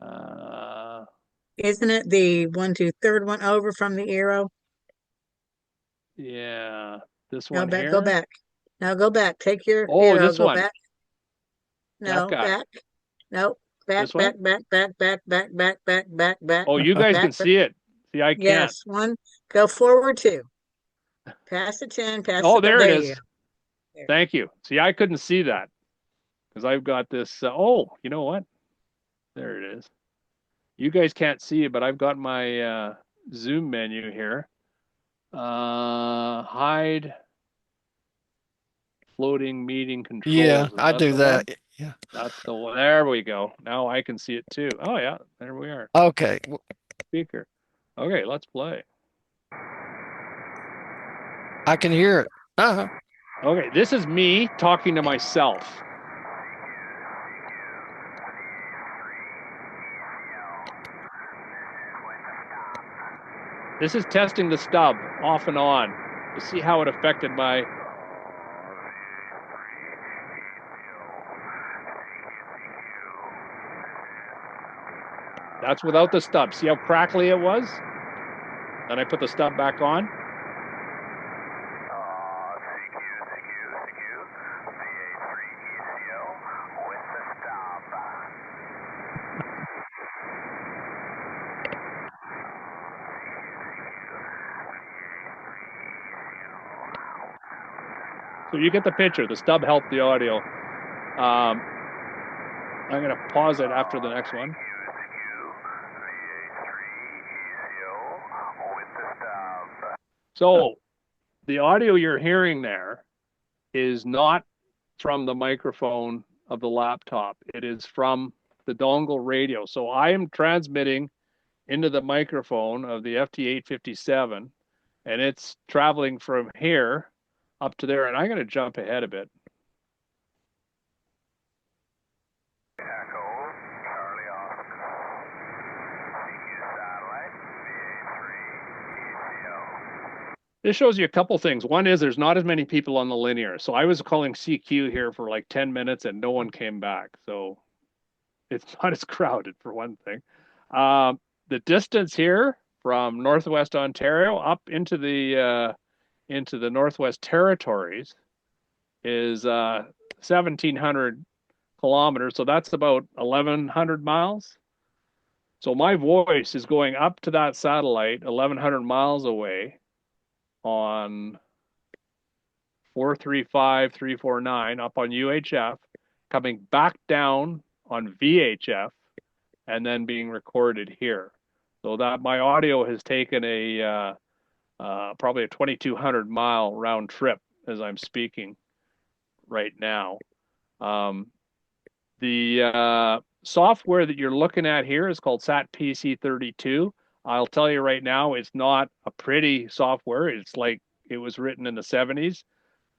Uh, Isn't it the 1, 2, third one over from the arrow? yeah, this No, one back, go here. back. Now go back. Take your Oh, arrow, this go one. back. That No, guy. back. No, back, This way? back, back, back, back, back, back, back, back, Oh, you guys back, can back. see it. See, I can't. Yes, one. Go forward 2. Past the 10, past Oh, the, there it there you is. go. There. Thank you. See, I couldn't see that because I've got this. Oh, you know what? There it is. You guys can't see it, but I've got my Zoom menu here. Hide floating meeting Yeah, controls. Is I that do the one? that. Yeah. That's the one. There we go. Now I can see it too. Oh yeah, there we are. Okay. Speaker. Okay, let's play. I can hear it. Uh-huh. Okay, this is me talking to myself. This is testing the stub off and on to see how it affected my. That's without the stub. See how crackly it was? Then I put the stub back on. VA3ECO with the stop. So you get the picture. The stub helped the audio. I'm going to pause it after the next one. So the audio you're hearing there is not from the microphone of the laptop. It is from the dongle radio. So I am transmitting into the microphone of the FT857, and it's traveling from here up to there. And I'm going to jump ahead a bit. This shows you a couple things. One is there's not as many people on the linear. So I was calling CQ here for like 10 minutes and no one came back. So it's not as crowded for one thing. The distance here from Northwest Ontario up into the Northwest Territories is 1,700 kilometers. So that's about 1,100 miles. So my voice is going up to that satellite 1,100 miles away on 435, 349 up on UHF, coming back down on VHF, and then being recorded here. So that my audio has taken a probably a 2,200 mile round trip as I'm speaking right now. The software that you're looking at here is called SAT-PC32. I'll tell you right now, it's not a pretty software. It's like it was written in the 70s,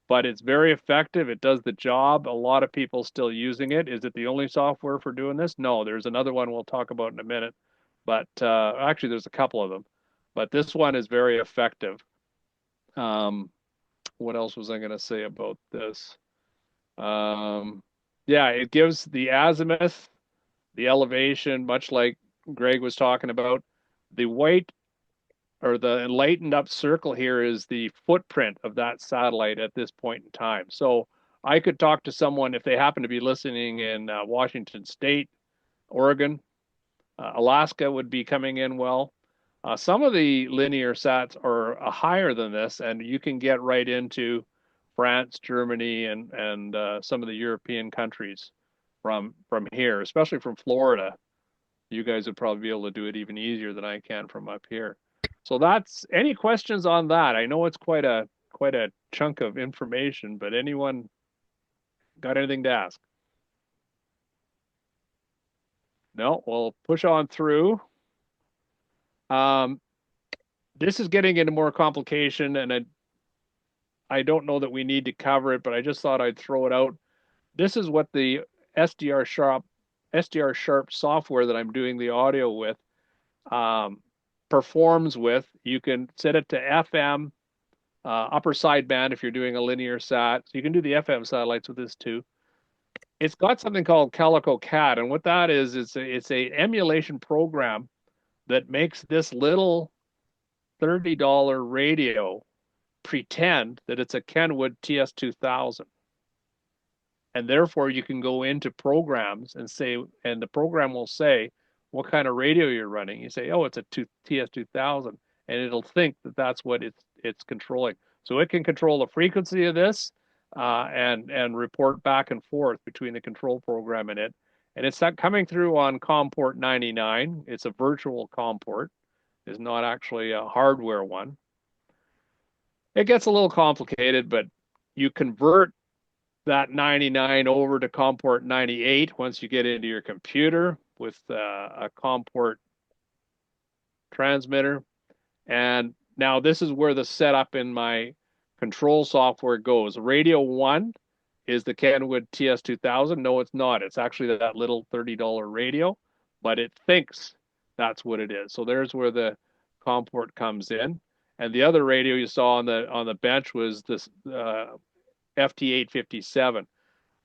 but it's very effective. It does the job. A lot of people still using it. Is it the only software for doing this? No, there's another one we'll talk about in a minute. But actually, there's a couple of them. But this one is very effective. What else was I going to say about this? Yeah, it gives the azimuth, the elevation, much like Greg was talking about. The white or the lightened up circle here is the footprint of that satellite at this point in time. So I could talk to someone if they happen to be listening in Washington State, Oregon, Alaska would be coming in well. Some of the linear sats are higher than this, and you can get right into France, Germany, and some of the European countries from here, especially from Florida. You guys would probably be able to do it even easier than I can from up here. So that's any questions on that? I know it's quite a chunk of information, but anyone got anything to ask? No, we'll push on through. This is getting into more complication, and I don't know that we need to cover it, but I just thought I'd throw it out. This is what the SDR Sharp software that I'm doing the audio with performs with. You can set it to FM upper sideband if you're doing a linear sat. So you can do the FM satellites with this too. It's got something called Calico Cat, and what that is, it's a emulation program that makes this little $30 radio pretend that it's a Kenwood TS2000. And therefore you can go into programs and say, and the program will say what kind of radio you're running. You say, oh, it's a TS2000, and it'll think that that's what it's controlling. So it can control the frequency of this and report back and forth between the control program and it. And it's not coming through on COM port 99. It's a virtual COM port. It's not actually a hardware one. It gets a little complicated, but you convert that 99 over to COM port 98 once you get into your computer with a COM port transmitter. And now this is where the setup in my control software goes. Radio 1 is the Kenwood TS2000. No, it's not. It's actually that little $30 radio, but it thinks that's what it is. So there's where the COM port comes in. And the other radio you saw on the bench was this FT857.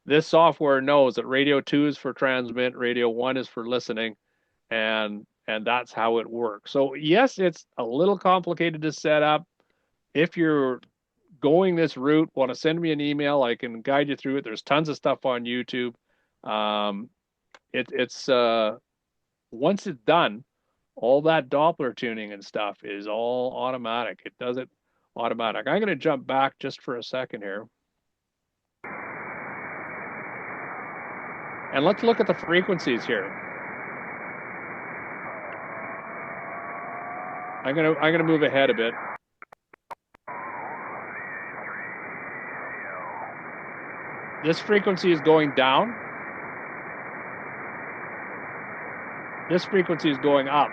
This software knows that radio 2 is for transmit, radio 1 is for listening, and that's how it works. So yes, it's a little complicated to set up. If you're going this route, want to send me an email, I can guide you through it. There's tons of stuff on YouTube. It's once it's done, all that Doppler tuning and stuff is all automatic. It does it automatic. I'm going to jump back just for a second here. And let's look at the frequencies here. I'm gonna move ahead a bit. This frequency is going down. This frequency is going up.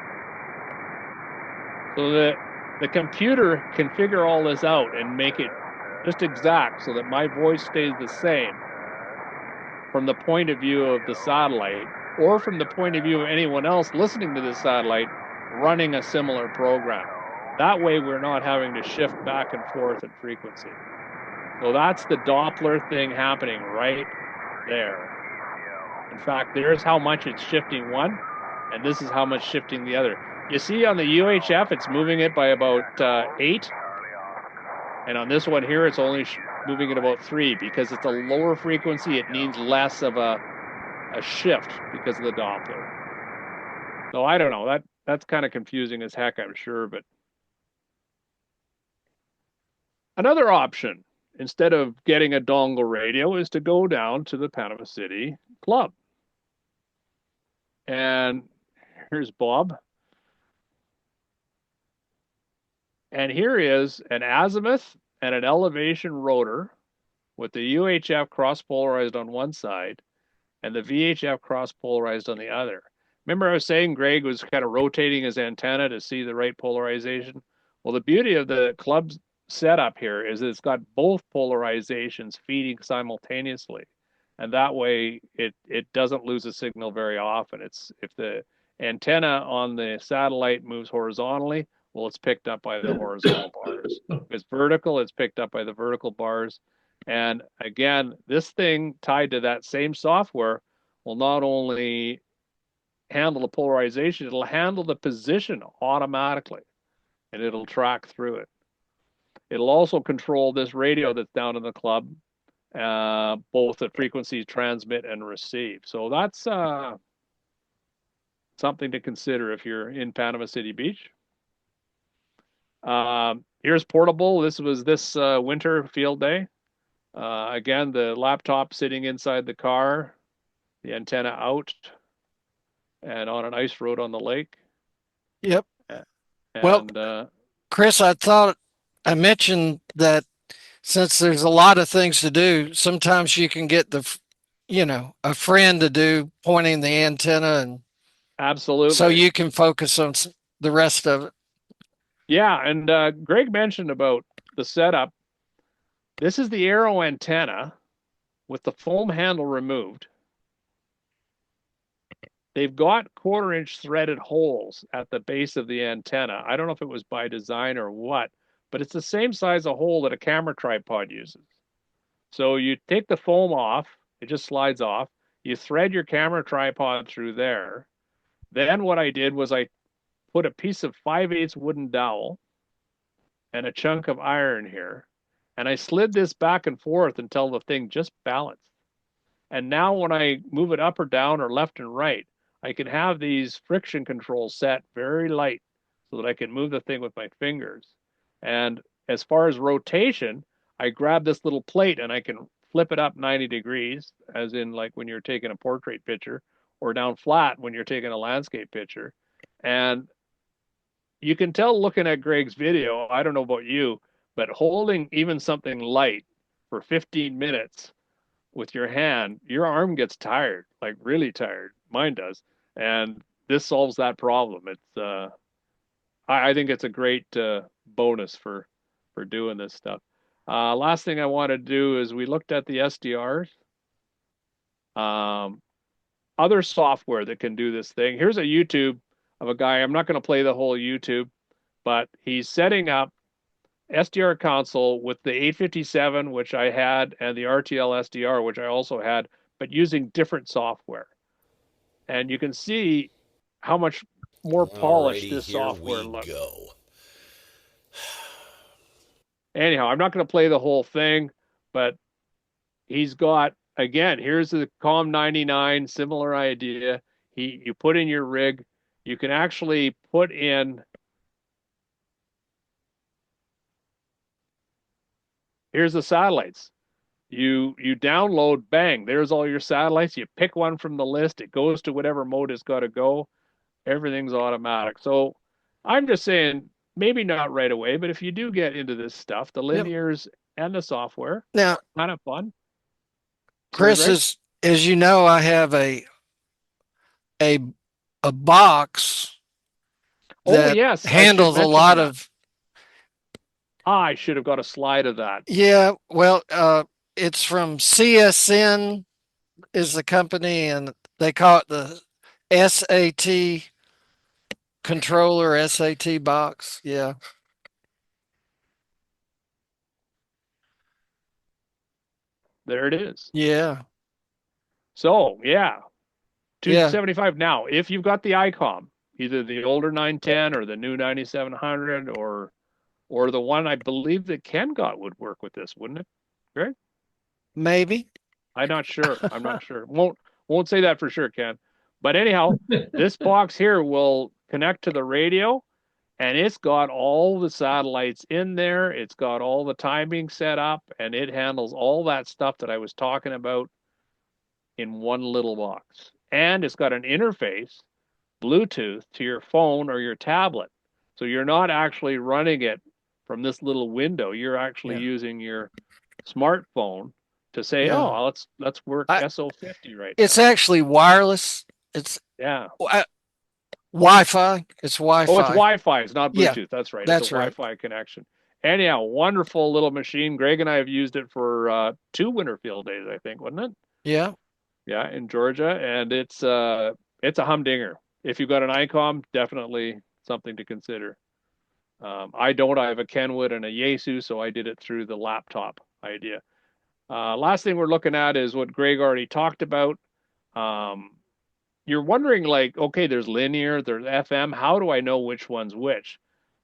So the computer can figure all this out and make it just exact so that my voice stays the same from the point of view of the satellite, or from the point of view of anyone else listening to this satellite running a similar program. That way we're not having to shift back and forth in frequency. So that's the Doppler thing happening right there. In fact, there's how much it's shifting one, and this is how much shifting the other. You see on the UHF, it's moving it by about 8. And on this one here, it's only moving at about 3 because it's a lower frequency. It needs less of a shift because of the Doppler. So I don't know. That's kind of confusing as heck, I'm sure. But another option, instead of getting a dongle radio, is to go down to the Panama City Club. And here's Bob. And here is an azimuth and an elevation rotor with the UHF cross-polarized on one side and the VHF cross-polarized on the other. Remember I was saying Greg was kind of rotating his antenna to see the right polarization? Well, the beauty of the club's setup here is that it's got both polarizations feeding simultaneously. And that way it doesn't lose a signal very often. It's if the antenna on the satellite moves horizontally, well, it's picked up by the horizontal bars. If it's vertical, it's picked up by the vertical bars. And again, this thing tied to that same software will not only handle the polarization, it'll handle the position automatically, and it'll track through it. It'll also control this radio that's down in the club, both at frequencies transmit and receive. So that's something to consider if you're in Panama City Beach. Here's portable. This was this winter field day. Again, the laptop sitting inside the car, the antenna out, and on an ice road on the lake. Yep. And, well, Chris, I thought I mentioned that since there's a lot of things to do, sometimes you can get a friend to do pointing the antenna, and absolutely. so you can focus on the rest of it. Yeah, and Greg mentioned about the setup. This is the Arrow antenna with the foam handle removed. They've got 1/4-inch threaded holes at the base of the antenna. I don't know if it was by design or what, but it's the same size of hole that a camera tripod uses. So you take the foam off, it just slides off. You thread your camera tripod through there. Then what I did was I put a piece of 5/8 wooden dowel and a chunk of iron here, and I slid this back and forth until the thing just balanced. And now when I move it up or down or left and right, I can have these friction controls set very light so that I can move the thing with my fingers. And as far as rotation, I grab this little plate and I can flip it up 90 degrees, as in like when you're taking a portrait picture, or down flat when you're taking a landscape picture. And you can tell looking at Greg's video, I don't know about you, but holding even something light for 15 minutes with your hand, your arm gets tired, like really tired. Mine does. And this solves that problem. I think it's a great bonus for doing this stuff. Last thing I want to do is we looked at the SDRs. Other software that can do this thing. Here's a YouTube of a guy. I'm not going to play the whole YouTube, but he's setting up SDR console with the 857, which I had, and the RTL SDR, which I also had, but using different software. And you can see how much more polished this software looks. Go. Anyhow, I'm not going to play the whole thing, but he's got, again, here's the COM 99, similar idea. You put in your rig, you can actually put in, here's the satellites. You download, bang, there's all your satellites. You pick one from the list, it goes to whatever mode it's got to go. Everything's automatic. So I'm just saying, maybe not right away, but if you do get into this stuff, the linears and the software, Now, kind of fun. Chris, as you know, I have a box that yes, handles a lot of. I should have got a slide of that. Yeah, well, it's from CSN is the company, and they call it the SAT controller, SAT box. Yeah. There it is. Yeah. So yeah, 275. Now, if you've got the ICOM, either the older 910 or the new 9700 or the one I believe that Ken got would work with this, wouldn't it? Greg? Maybe. I'm not sure. I'm not sure. Won't say that for sure, Ken. But anyhow, this box here will connect to the radio, and it's got all the satellites in there. It's got all the timing set up, and it handles all that stuff that I was talking about in one little box. And it's got an interface, Bluetooth, to your phone or your tablet. So you're not actually running it from this little window. You're actually using your smartphone to say, oh, let's work SO50 right now. It's actually wireless. It's Wi-Fi. It's Wi-Fi. Oh, it's Wi-Fi. It's not Bluetooth. Yeah, that's right. That's it's a right. Wi-Fi connection. Anyhow, wonderful little machine. Greg and I have used it for 2 winter field days, I think, wasn't it? Yeah. Yeah, in Georgia, and it's a humdinger. If you've got an ICOM, definitely something to consider. I don't. I have a Kenwood and a Yaesu, so I did it through the laptop idea. Last thing we're looking at is what Greg already talked about. You're wondering, like, okay, there's linear, there's FM. How do I know which one's which?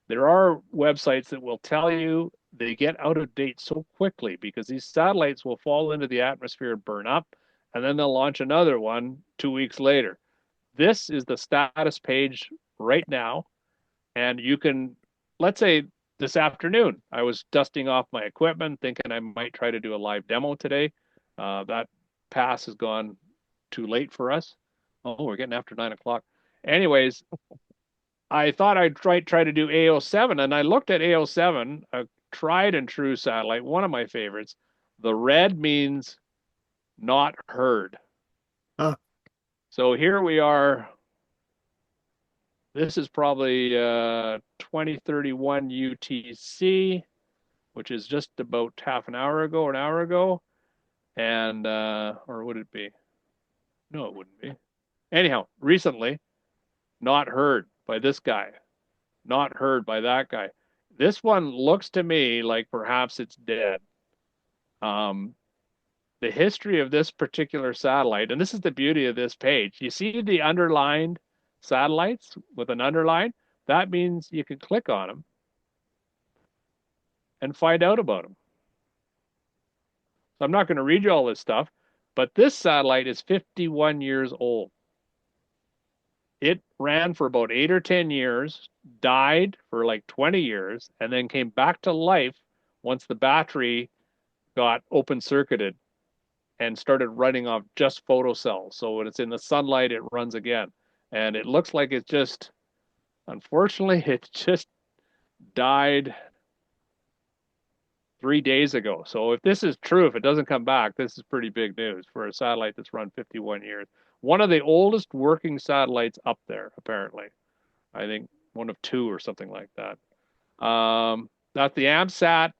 There are websites that will tell you. They get out of date so quickly because these satellites will fall into the atmosphere and burn up, and then they'll launch another one 2 weeks later. This is the status page right now, and you can, let's say this afternoon, I was dusting off my equipment, thinking I might try to do a live demo today. That pass has gone too late for us. Oh, we're getting after 9 o'clock. Anyways, I thought I'd try to do AO7, and I looked at AO7, a tried and true satellite, one of my favorites. The red means not heard. Huh. So here we are. This is probably 2031 UTC, which is just about half an hour ago, an hour ago. And, or would it be? No, it wouldn't be. Anyhow, recently, not heard by this guy, not heard by that guy. This one looks to me like perhaps it's dead. Um, the history of this particular satellite, and this is the beauty of this page. You see the underlined satellites with an underline? That means you can click on them and find out about them. So I'm not going to read you all this stuff, but this satellite is 51 years old. It ran for about 8 or 10 years, died for like 20 years, and then came back to life once the battery got open circuited and started running off just photocells. So when it's in the sunlight, it runs again. And it looks like it just, unfortunately, it just died 3 days ago. So if this is true, if it doesn't come back, this is pretty big news for a satellite that's run 51 years. One of the oldest working satellites up there, apparently. I think one of two or something like that. That's the AMSAT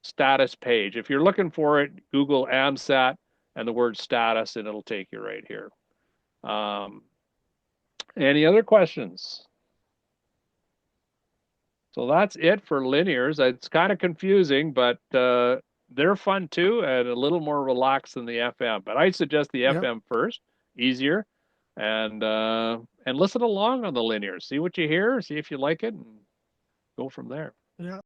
status page. If you're looking for it, Google AMSAT and the word status, and it'll take you right here. Any other questions? So that's it for linears. It's kind of confusing, but they're fun too and a little more relaxed than the FM. But I suggest the Yep. FM first, easier, and listen along on the linears. See what you hear, see if you like it, and go from there. Yeah.